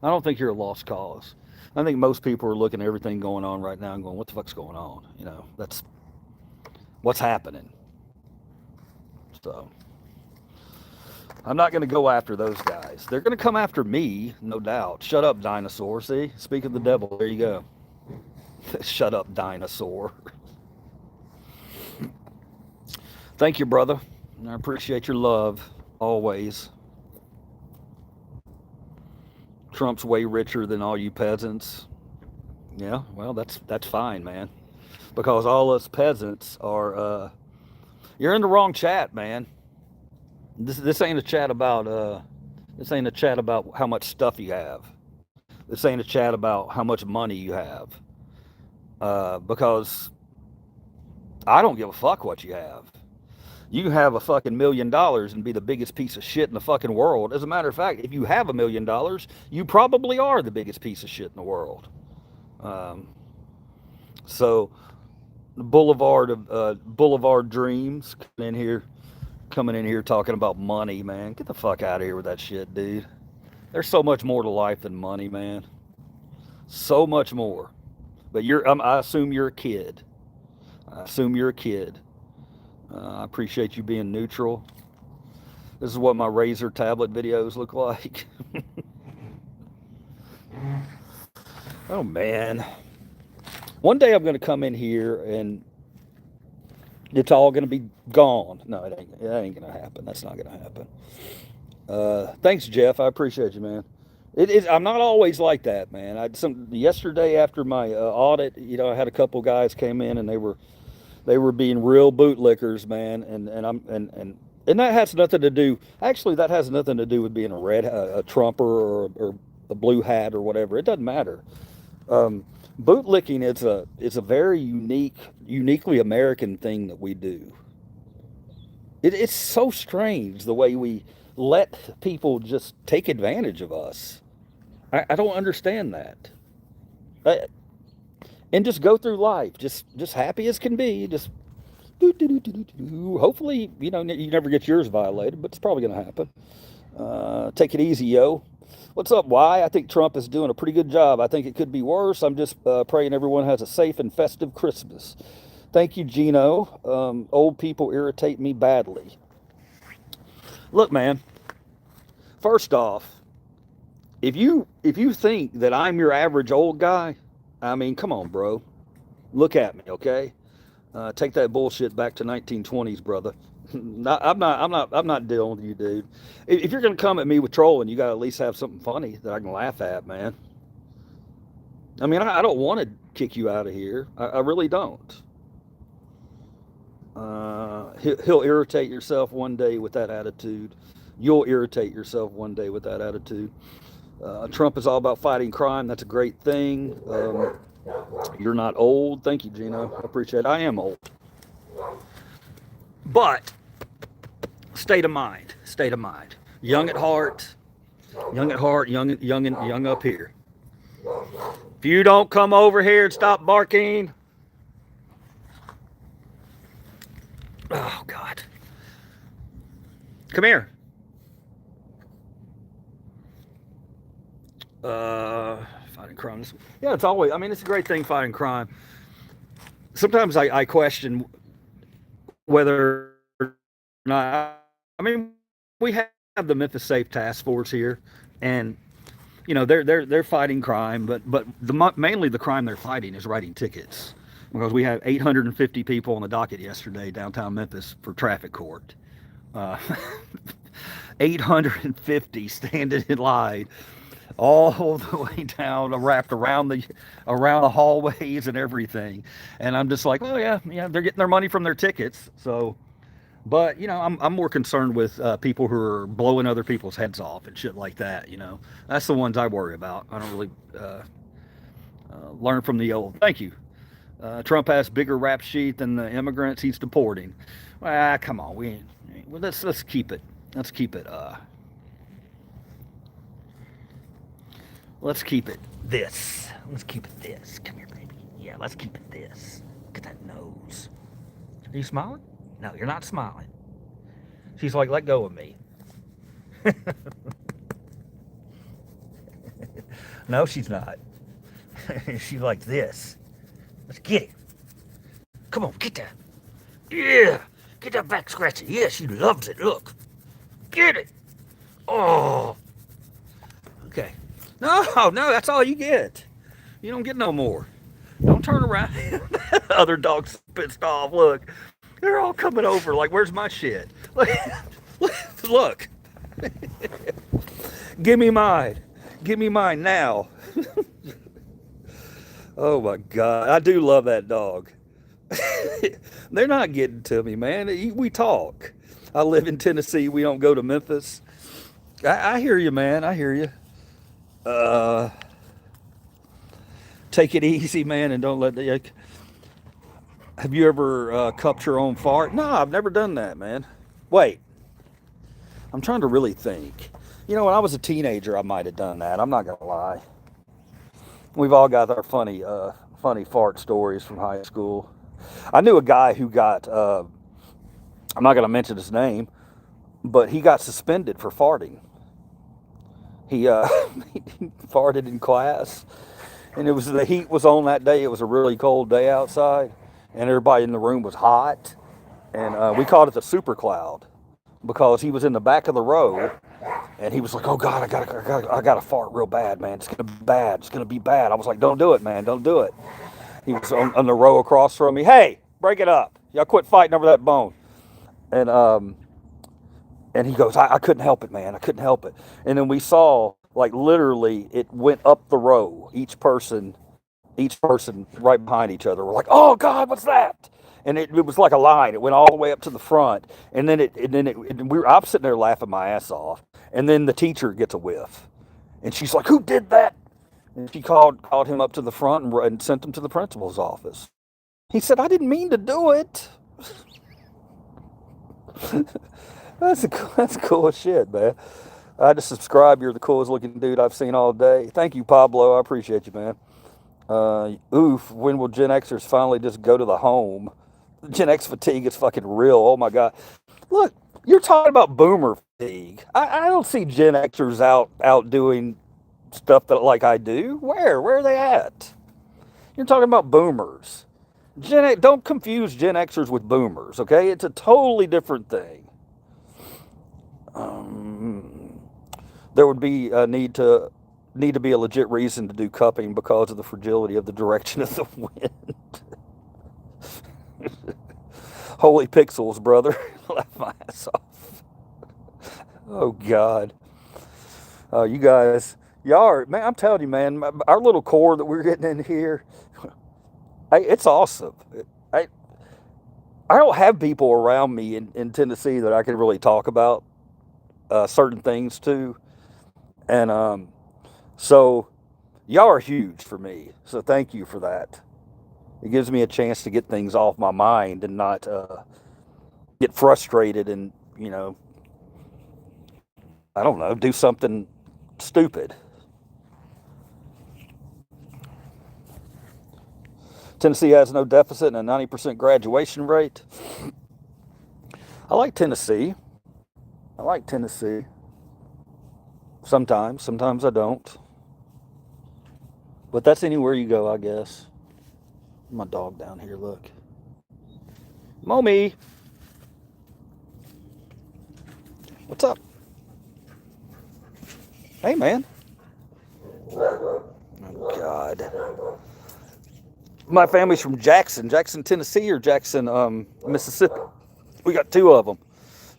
I don't think you're a lost cause. I think most people are looking at everything going on right now and going, what the fuck's going on? You know, that's what's happening. So I'm not going to go after those guys. They're going to come after me, no doubt. Shut up, dinosaur. See? Speak of the devil. There you go. Shut up, dinosaur. Thank you, brother. I appreciate your love, always. Trump's way richer than all you peasants. Yeah, well, that's fine, man. Because all us peasants are, you're in the wrong chat, man. This ain't a chat about, how much stuff you have. This ain't a chat about how much money you have. Because I don't give a fuck what you have. You can have a fucking $1 million and be the biggest piece of shit in the fucking world. As a matter of fact, if you have $1 million, you probably are the biggest piece of shit in the world. So, Boulevard Dreams coming in here talking about money, man. Get the fuck out of here with that shit, dude. There's so much more to life than money, man. So much more. But I assume you're a kid. I appreciate you being neutral. This is what my Razer tablet videos look like. Oh, man. One day I'm going to come in here and it's all going to be gone. No, it ain't going to happen. That's not going to happen. Thanks, Jeff. I appreciate you, man. I'm not always like that, man. Yesterday after my audit, I had a couple guys came in and they were being real bootlickers, man, and that has nothing to do. Actually, that has nothing to do with being a Trumper or a blue hat or whatever. It doesn't matter. Bootlicking it's a very uniquely American thing that we do. It's so strange the way we let people just take advantage of us. I don't understand that. And just go through life, just happy as can be. Just hopefully, you never get yours violated, but it's probably going to happen. Take it easy, yo. What's up, Y? I think Trump is doing a pretty good job. I think it could be worse. I'm just praying everyone has a safe and festive Christmas. Thank you, Gino. Old people irritate me badly. Look, man. First off, if you think that I'm your average old guy, I mean, come on, bro. Look at me, okay? Take that bullshit back to 1920s, brother. I'm not dealing with you, dude. If you're gonna come at me with trolling, you gotta at least have something funny that I can laugh at, man. I mean, I don't want to kick you out of here. I really don't. He'll irritate yourself one day with that attitude. You'll irritate yourself one day with that attitude. Trump is all about fighting crime. That's a great thing. You're not old. Thank you, Gino. I appreciate it. I am old. But state of mind. Young at heart, young up here. If you don't come over here and stop barking. Oh, God. Come here. Fighting crime. Yeah, it's always, it's a great thing fighting crime. Sometimes I question whether or not, we have the Memphis Safe Task Force here, and they're fighting crime, but mainly the crime they're fighting is writing tickets, because we have 850 people on the docket yesterday downtown Memphis for traffic court. 850 standing in line all the way down, wrapped around the hallways and everything. And I'm just like, oh yeah, they're getting their money from their tickets. So, but I'm more concerned with people who are blowing other people's heads off and shit like that. That's the ones I worry about. I don't really learn from the old. Thank you. Trump has bigger rap sheet than the immigrants he's deporting. Come on, let's keep it. Let's keep it. Let's keep it this. Let's keep it this. Come here, baby. Yeah, let's keep it this. Look at that nose. Are you smiling? No, you're not smiling. She's like, let go of me. No, she's not. She's like this. Let's get it. Come on, get that. Yeah, get that back scratching. Yeah, she loves it. Look. Get it. Oh. Okay. No, that's all you get. You don't get no more. Don't turn around. Other dog's pissed off. Look. They're all coming over like, where's my shit? Look. Give me mine. Give me mine now. Oh my God. I do love that dog. They're not getting to me, man. We talk. I live in Tennessee. We don't go to Memphis. I hear you, man. I hear you. Uh, Take it easy, man, and don't let the. Have you ever cupped your own fart? No, I've never done that, man. Wait, I'm trying to really think. You know, when I was a teenager, I might have done that. I'm not gonna lie. We've all got our funny fart stories from high school. I knew a guy who got. I'm not gonna mention his name, but he got suspended for farting. He he farted in class, and it was the heat was on that day. It was a really cold day outside, and everybody in the room was hot, and we called it the super cloud because he was in the back of the row, and he was like, "Oh God, I gotta fart real bad, man. It's gonna be bad. It's gonna be bad." I was like, "Don't do it, man. Don't do it." He was on the row across from me. Hey, break it up. Y'all quit fighting over that bone. And and he goes, I couldn't help it, man. I couldn't help it. And then we saw, like, literally, it went up the row. Each person right behind each other. We're like, oh God, what's that? And it was like a line. It went all the way up to the front. And then I'm sitting there laughing my ass off. And then the teacher gets a whiff, and she's like, who did that? And she called him up to the front and sent him to the principal's office. He said, I didn't mean to do it. That's cool as shit, man. I just subscribe. You're the coolest looking dude I've seen all day. Thank you, Pablo. I appreciate you, man. Oof. When will Gen Xers finally just go to the home? Gen X fatigue is fucking real. Oh my God. Look, you're talking about boomer fatigue. I don't see Gen Xers out doing stuff that like I do. Where are they at? You're talking about boomers. Don't confuse Gen Xers with boomers, okay? It's a totally different thing. There would be a need to be a legit reason to do cupping because of the fragility of the direction of the wind. Holy pixels, brother. Laugh my ass off. Oh God. Oh, you guys, y'all are, man, I'm telling you, man, our little core that we're getting in here, it's awesome. I I don't have people around me in Tennessee that I can really talk about certain things to. And so y'all are huge for me. So thank you for that. It gives me a chance to get things off my mind and not get frustrated and, I don't know, do something stupid. Tennessee has no deficit and a 90% graduation rate. I like Tennessee. Sometimes I don't. But that's anywhere you go, I guess. My dog down here, look. Mommy, what's up? Hey, man. Oh, God. My family's from Jackson, Tennessee, or Jackson, Mississippi. We got two of them.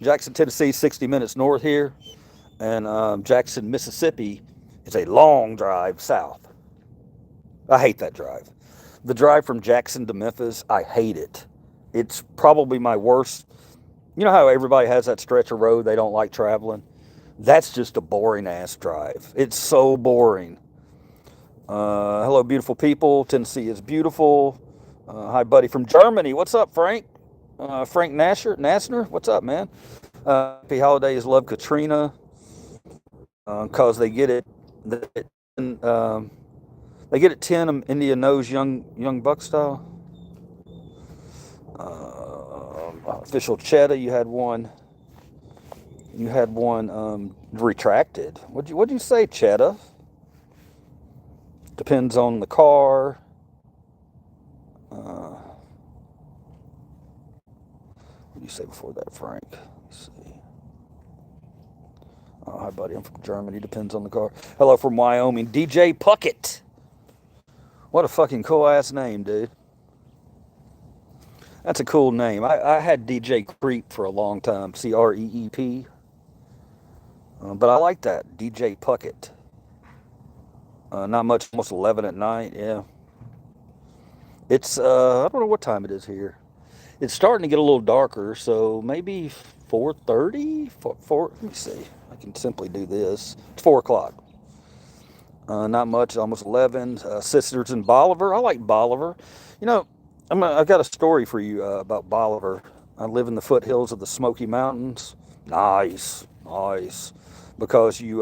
Jackson, Tennessee, 60 minutes north here, and Jackson, Mississippi is a long drive south. I hate that drive. The drive from Jackson to Memphis, I hate it. It's probably my worst. You know how everybody has that stretch of road they don't like traveling? That's just a boring ass drive. It's so boring. Hello, beautiful people. Tennessee is beautiful. Hi, buddy from Germany. What's up, Frank? Frank Nassner. What's up, man? Happy holidays. Love Katrina. Cause um, they get it 10. India knows young buck style. Official Cheddar. You had one. You had one retracted. What'd you say, Cheddar? Depends on the car. What did you say before that, Frank? Let's see. Oh, hi, buddy. I'm from Germany. Depends on the car. Hello from Wyoming. DJ Puckett. What a fucking cool ass name, dude. That's a cool name. I had DJ Creep for a long time. Creep. But I like that. DJ Puckett. Not much, almost 11 at night. Yeah. It's, I don't know what time it is here. It's starting to get a little darker, so maybe 4:30? 4, let me see. I can simply do this. It's 4 o'clock. Not much, almost 11. Sisters in Bolivar. I like Bolivar. You know, I've got a story for you about Bolivar. I live in the foothills of the Smoky Mountains. Nice, nice. Because you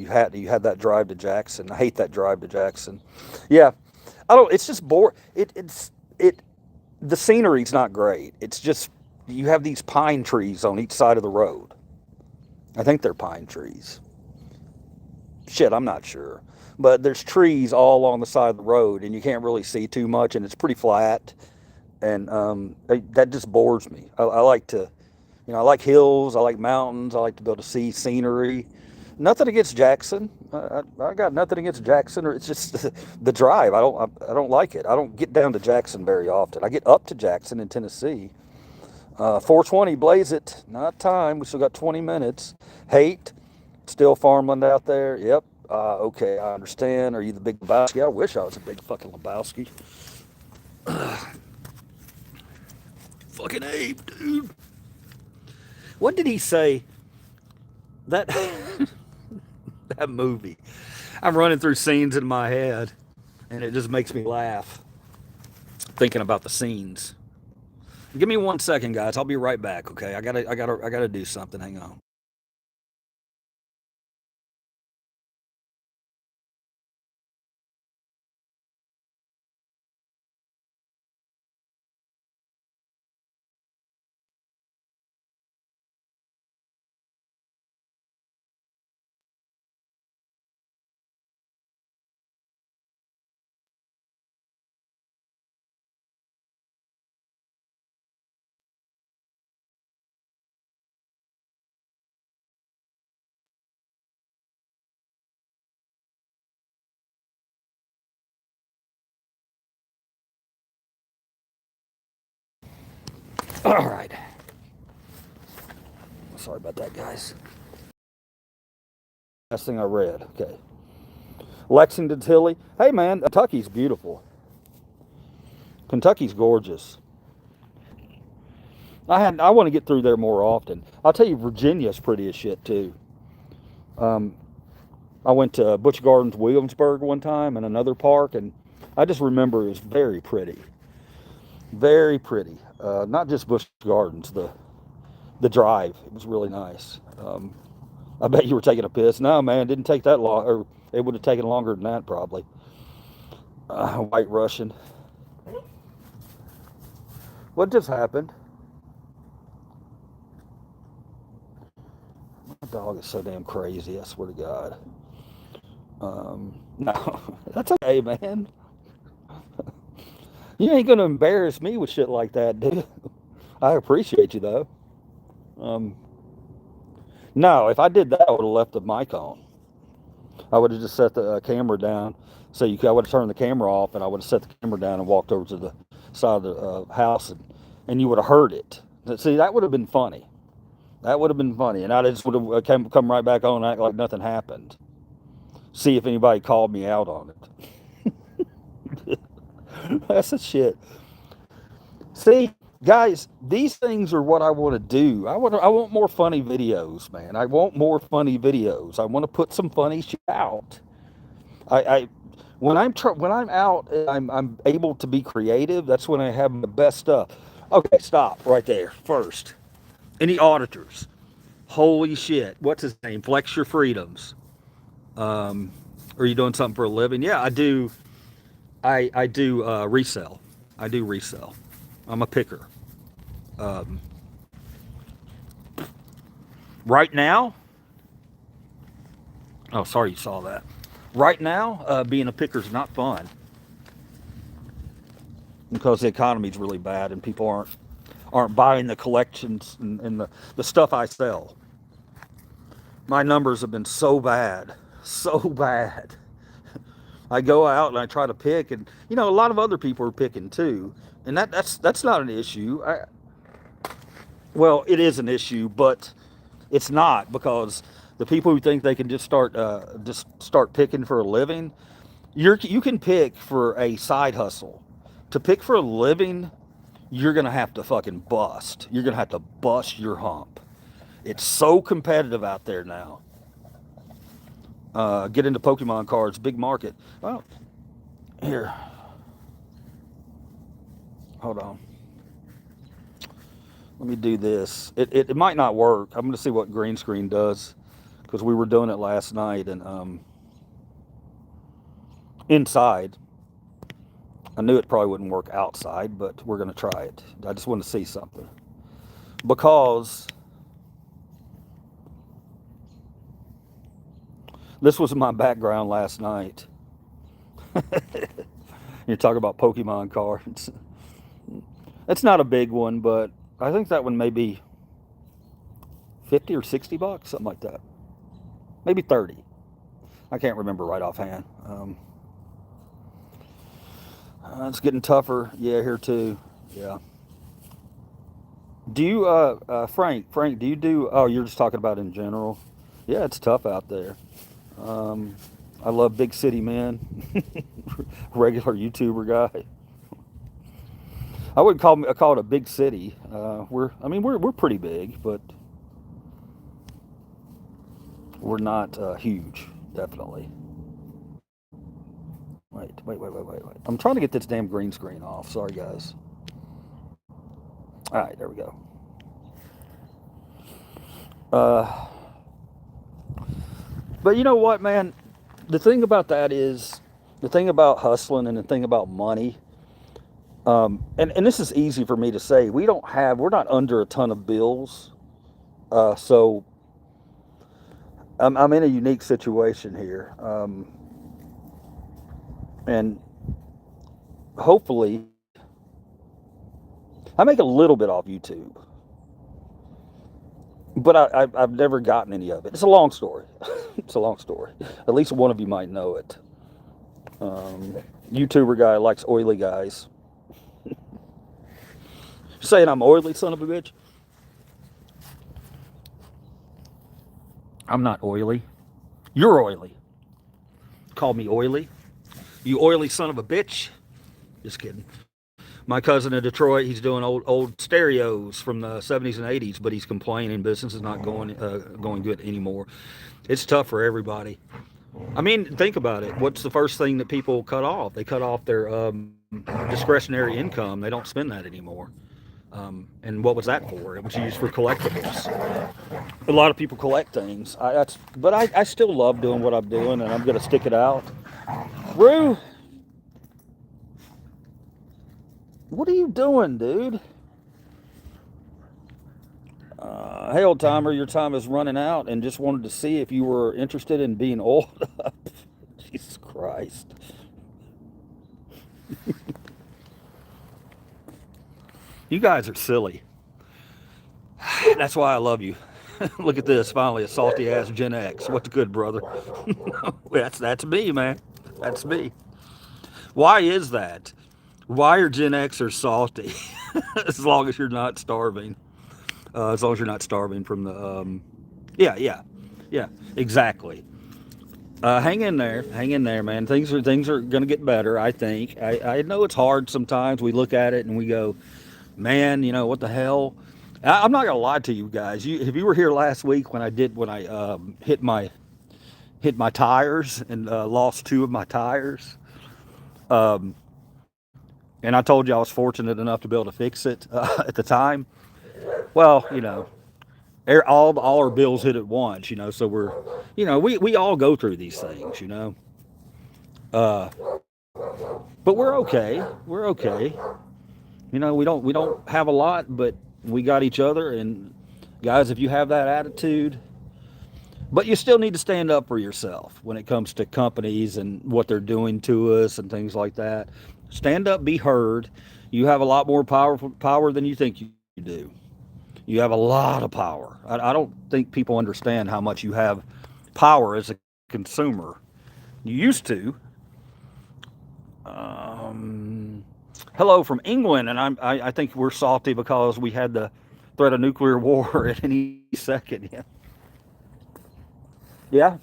had that drive to Jackson. I hate that drive to Jackson. Yeah, I don't. It's just bore. It. The scenery's not great. It's just you have these pine trees on each side of the road. I think they're pine trees. Shit, I'm not sure. But there's trees all on the side of the road, and you can't really see too much, and it's pretty flat. And that just bores me. I like to, I like hills, I like mountains, I like to be able to see scenery. Nothing against Jackson. I got nothing against Jackson, or it's just the drive. I don't like it. I don't get down to Jackson very often. I get up to Jackson in Tennessee. 420, blaze it. Not time. We still got 20 minutes. Hate. Still farmland out there. Yep. Okay, I understand. Are you the big Lebowski? I wish I was a big fucking Lebowski. Fucking Abe, dude. What did he say? That that movie. I'm running through scenes in my head, and it just makes me laugh thinking about the scenes. Give me 1 second, guys. I'll be right back. Okay, I gotta do something. Hang on. All right. Sorry about that, guys. Last thing I read. Okay. Lexington Tilly. Hey, man, Kentucky's beautiful. Kentucky's gorgeous. I want to get through there more often. I'll tell you, Virginia's pretty as shit too. Um, I went to Busch Gardens, Williamsburg one time, and another park, and I just remember it was very pretty, very pretty. Not just Busch Gardens, the drive. It was really nice. I bet you were taking a piss. No, man, it didn't take that long, or it would have taken longer than that probably. White Russian. What just happened? My dog is so damn crazy. I swear to God. No, that's okay, man. You ain't gonna embarrass me with shit like that, dude. I appreciate you though. Um, no, if I did that, I would have left the mic on. I would have just set the camera down. So I would have turned the camera off, and I would have set the camera down and walked over to the side of the house, and you would have heard it. See, that would have been funny. That would have been funny, and I just would have come right back on and act like nothing happened. See if anybody called me out on it. That's the shit. See, guys, these things are what I want to do. I want more funny videos, man. I want more funny videos. I want to put some funny shit out. I when I'm out and I'm able to be creative, that's when I have my best stuff. Okay, stop right there. First, any auditors? Holy shit! What's his name? Flex Your Freedoms. Are you doing something for a living? Yeah, I do. I do resell. I do resell. I'm a picker. Um, right now, oh, sorry you saw that. Right now, being a picker is not fun because the economy's really bad and people aren't buying the collections and the stuff I sell. My numbers have been so bad, so bad. I go out and I try to pick, and a lot of other people are picking too, and that's not an issue. Well, it is an issue, but it's not because the people who think they can just start picking for a living, you can pick for a side hustle. To pick for a living, you're gonna have to fucking bust. You're gonna have to bust your hump. It's so competitive out there now. Get into Pokemon cards, big market. Well, here, hold on. Let me do this. It might not work. I'm gonna see what green screen does because we were doing it last night and inside. I knew it probably wouldn't work outside, but we're gonna try it. I just want to see something because this was my background last night. You're talking about Pokemon cards. It's not a big one, but I think that one may be 50 or 60 bucks, something like that. Maybe 30. I can't remember right offhand. It's getting tougher. Yeah, here too. Yeah. Do you, Frank, do you do, oh, you're just talking about in general? Yeah, it's tough out there. Um, I love Big City Man, regular YouTuber guy. I wouldn't call it a big city. We're pretty big, but we're not huge, definitely. Wait. I'm trying to get this damn green screen off. Sorry, guys. All right, there we go. Uh, but you know what, man? The thing about that is, the thing about hustling and the thing about money, and this is easy for me to say. We're not under a ton of bills. So I'm in a unique situation here. And hopefully, I make a little bit off YouTube, but I've never gotten any of it. It's a long story. It's a long story. At least one of you might know it. Um, YouTuber guy likes oily guys. Saying I'm oily, son of a bitch. I'm not oily. You're oily. Call me oily. You oily son of a bitch. Just kidding. My cousin in Detroit, he's doing old stereos from the 70s and 80s, but he's complaining business is not going good anymore. It's tough for everybody. I mean, think about it. What's the first thing that people cut off? They cut off their discretionary income. They don't spend that anymore. And what was that for? It was used for collectibles. A lot of people collect things. But I still love doing what I'm doing, and I'm gonna stick it out. Rue, what are you doing, dude? Hey, old timer, your time is running out, and just wanted to see if you were interested in being oiled up. Jesus Christ. You guys are silly. That's why I love you. Look at this, finally, a salty ass Gen X. What's good, brother? That's me, man. That's me. Why is that? Why are Gen Xers salty? As long as you're not starving. As long as you're not starving from the, yeah, exactly. Hang in there, man. Things are gonna get better. I think. I know it's hard sometimes. We look at it and we go, man, what the hell? I'm not gonna lie to you guys. If you were here last week when I hit my tires and lost two of my tires, Um, and I told you I was fortunate enough to be able to fix it at the time. Well, all our bills hit at once, so we all go through these things, uh, but we're okay. We're okay. We don't have a lot, but we got each other. And guys, if you have that attitude, but you still need to stand up for yourself when it comes to companies and what they're doing to us and things like that. Stand up, be heard. You have a lot more power than you think you do. You have a lot of power. I don't think people understand how much you have power as a consumer. You used to. Um, Hello from England, and I think we're salty because we had the threat of nuclear war at any second. Yeah, yeah.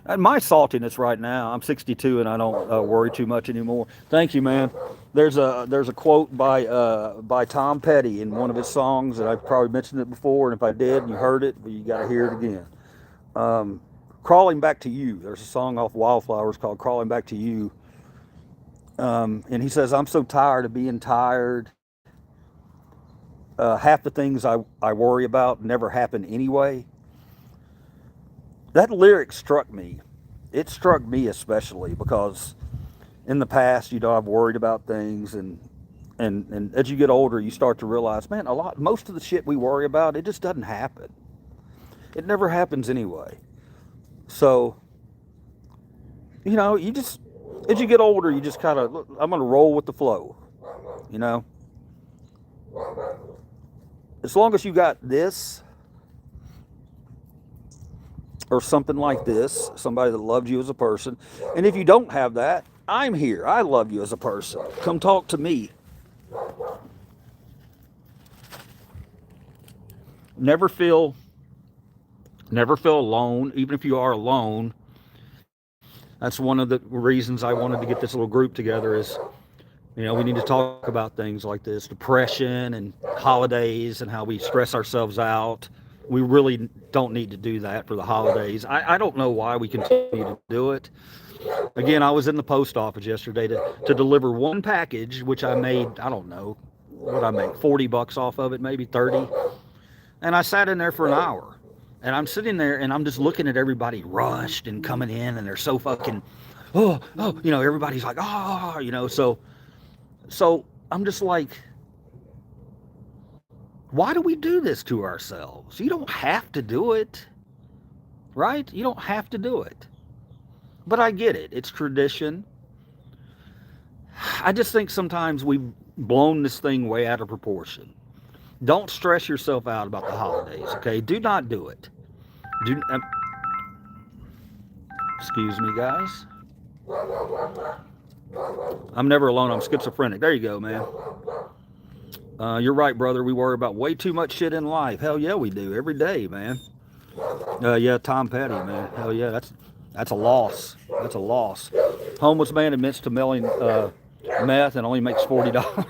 And my saltiness right now, I'm 62 and I don't worry too much anymore. Thank you, man. There's a quote by Tom Petty in one of his songs, and I've probably mentioned it before. And if I did, and you heard it, well, you got to hear it again. Crawling Back to You. There's a song off Wildflowers called Crawling Back to You. And he says, I'm so tired of being tired. Half the things I worry about never happen anyway. That lyric struck me. It struck me especially because in the past, I've worried about things, and as you get older, you start to realize, man, most of the shit we worry about, it just doesn't happen. It never happens anyway. So, you just, as you get older, you just kind of, I'm going to roll with the flow, you know. As long as you got this or something like this, somebody that loved you as a person. And if you don't have that, I'm here. I love you as a person. Come talk to me. Never feel alone, even if you are alone. That's one of the reasons I wanted to get this little group together is, we need to talk about things like this, depression and holidays and how we stress ourselves out. We really don't need to do that for the holidays. I don't know why we continue to do it. Again, I was in the post office yesterday to deliver one package, which I made, I don't know, what I make, $40 off of it, maybe 30. And I sat in there for an hour. And I'm sitting there and I'm just looking at everybody rushed and coming in, and they're so fucking, everybody's like, so I'm just like, why do we do this to ourselves? You don't have to do it, right? You don't have to do it. But I get it. It's tradition. I just think sometimes we've blown this thing way out of proportion. Don't stress yourself out about the holidays, okay? Do not do it. Excuse me, guys. I'm never alone. I'm schizophrenic. There you go, man. You're right, brother. We worry about way too much shit in life. Hell yeah, we do. Every day, man. Yeah, Tom Petty, man. Hell yeah, that's a loss. That's a loss. Homeless man admits to melting meth and only makes $40.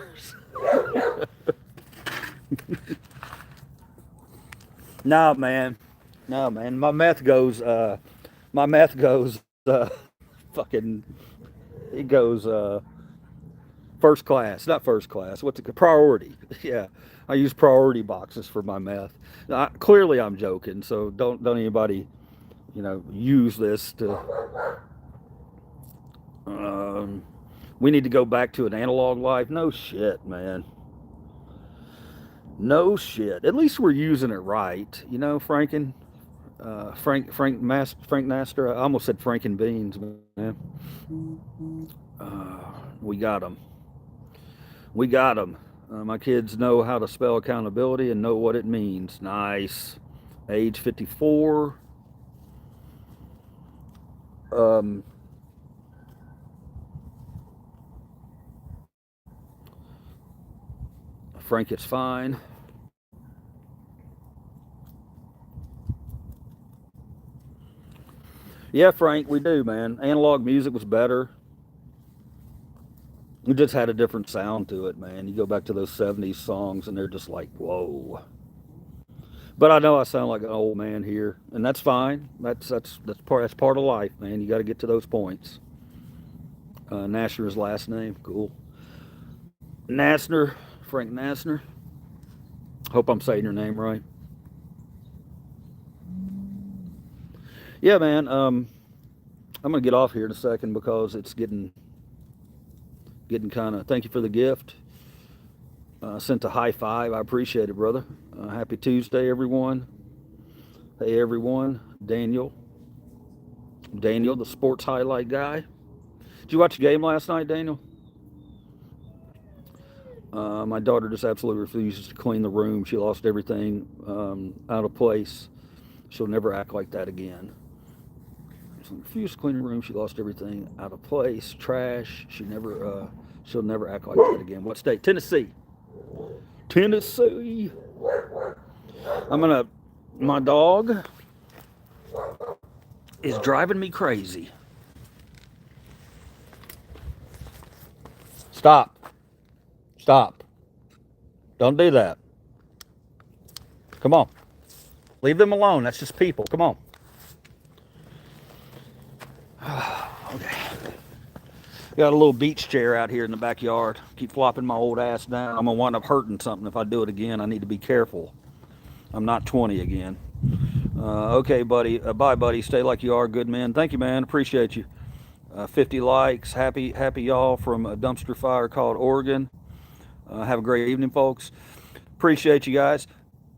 No, man. No, man. My meth goes. Fucking. It goes. First class, not first class. What's it? Priority. Yeah, I use priority boxes for my meth. Clearly, I'm joking. So don't anybody, use this to. We need to go back to an analog life. No shit, man. No shit. At least we're using it right. Frank Nasser. I almost said Franken Beans, man. We got them. We got them. My kids know how to spell accountability and know what it means. Nice. Age 54. Frank, it's fine. Yeah, Frank, we do, man. Analog music was better. It just had a different sound to it, man. You go back to those 70s songs and they're just like, whoa. But I know I sound like an old man here, and that's fine. That's part of life, man. You got to get to those points. Nassner's last name. Cool. Nassner, Frank Nassner. Hope I'm saying your name right. Yeah, man. I'm gonna get off here in a second because it's getting kind of. Thank you for the gift. Sent a high five. I appreciate it, brother. Happy Tuesday, everyone. Hey, everyone. Daniel, the sports highlight guy. Did you watch the game last night, Daniel? My daughter just absolutely refuses to clean the room. She lost everything out of place. She'll never act like that again. She refused to clean the room. She lost everything out of place. Trash. She'll never act like that again. What state? Tennessee. Tennessee. My dog is driving me crazy. Stop. Don't do that. Come on. Leave them alone. That's just people. Come on. Okay. Got a little beach chair out here in the backyard. Keep flopping my old ass down. I'm going to wind up hurting something if I do it again. I need to be careful. I'm not 20 again. Okay, buddy. Bye, buddy. Stay like you are. Good man. Thank you, man. Appreciate you. 50 likes. Happy y'all from a dumpster fire called Oregon. Have a great evening, folks. Appreciate you guys.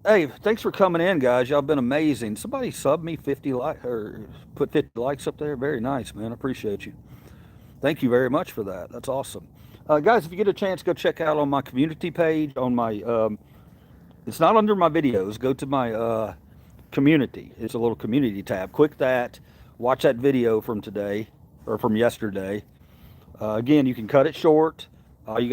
Hey, thanks for coming in, guys. Y'all been amazing. Somebody sub me 50 likes or put 50 likes up there. Very nice, man. I appreciate you. Thank you very much for that. That's awesome. Guys, if you get a chance, go check out on my community page on my, it's not under my videos. Go to my community. It's a little community tab. Click that. Watch that video from today or from yesterday. Again, you can cut it short. You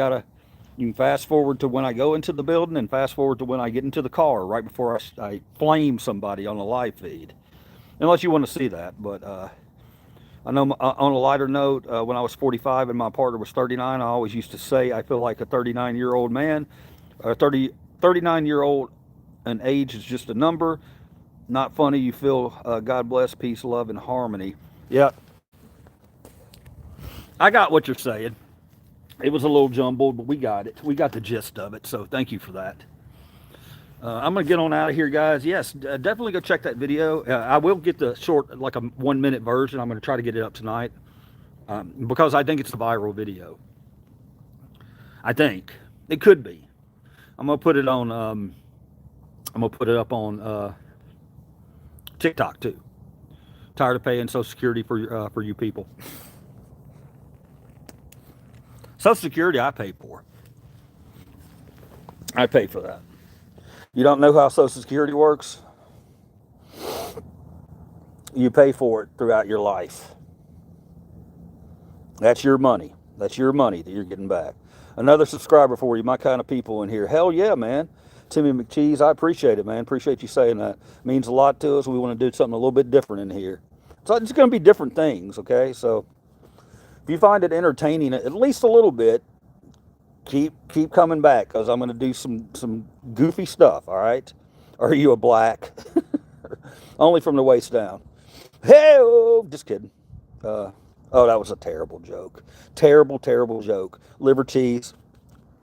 can fast forward to when I go into the building and fast forward to when I get into the car right before I flame somebody on the live feed. Unless you want to see that. But I know on a lighter note, when I was 45 and my partner was 39, I always used to say I feel like a 39-year-old man. 39-year-old, and age is just a number. Not funny. You feel God bless, peace, love, and harmony. Yep. I got what you're saying. It was a little jumbled, but we got it. We got the gist of it, so thank you for that. I'm going to get on out of here, guys. Yes, definitely go check that video. I will get the short, like a 1-minute version. I'm going to try to get it up tonight because I think it's a viral video. I think. It could be. I'm going to put it on, I'm going to put it up on TikTok, too. Tired of paying Social Security for you people. Social Security, I pay for. I pay for that. You don't know how Social Security works? You pay for it throughout your life. That's your money. That's your money that you're getting back. Another subscriber for you, my kind of people in here. Hell yeah, man. Timmy McCheese, I appreciate it, man. Appreciate you saying that. It means a lot to us. We want to do something a little bit different in here. So it's going to be different things, okay? So if you find it entertaining at least a little bit, keep coming back because I'm going to do some goofy stuff, all right? Are you a black? Only from the waist down. Hey, just kidding. Oh, that was a terrible joke. Terrible joke. Liver cheese.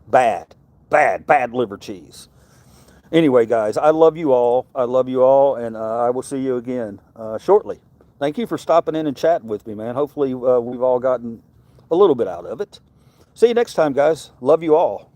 Bad liver cheese. Anyway, guys, I love you all. And I will see you again shortly. Thank you for stopping in and chatting with me, man. Hopefully we've all gotten a little bit out of it. See you next time, guys. Love you all.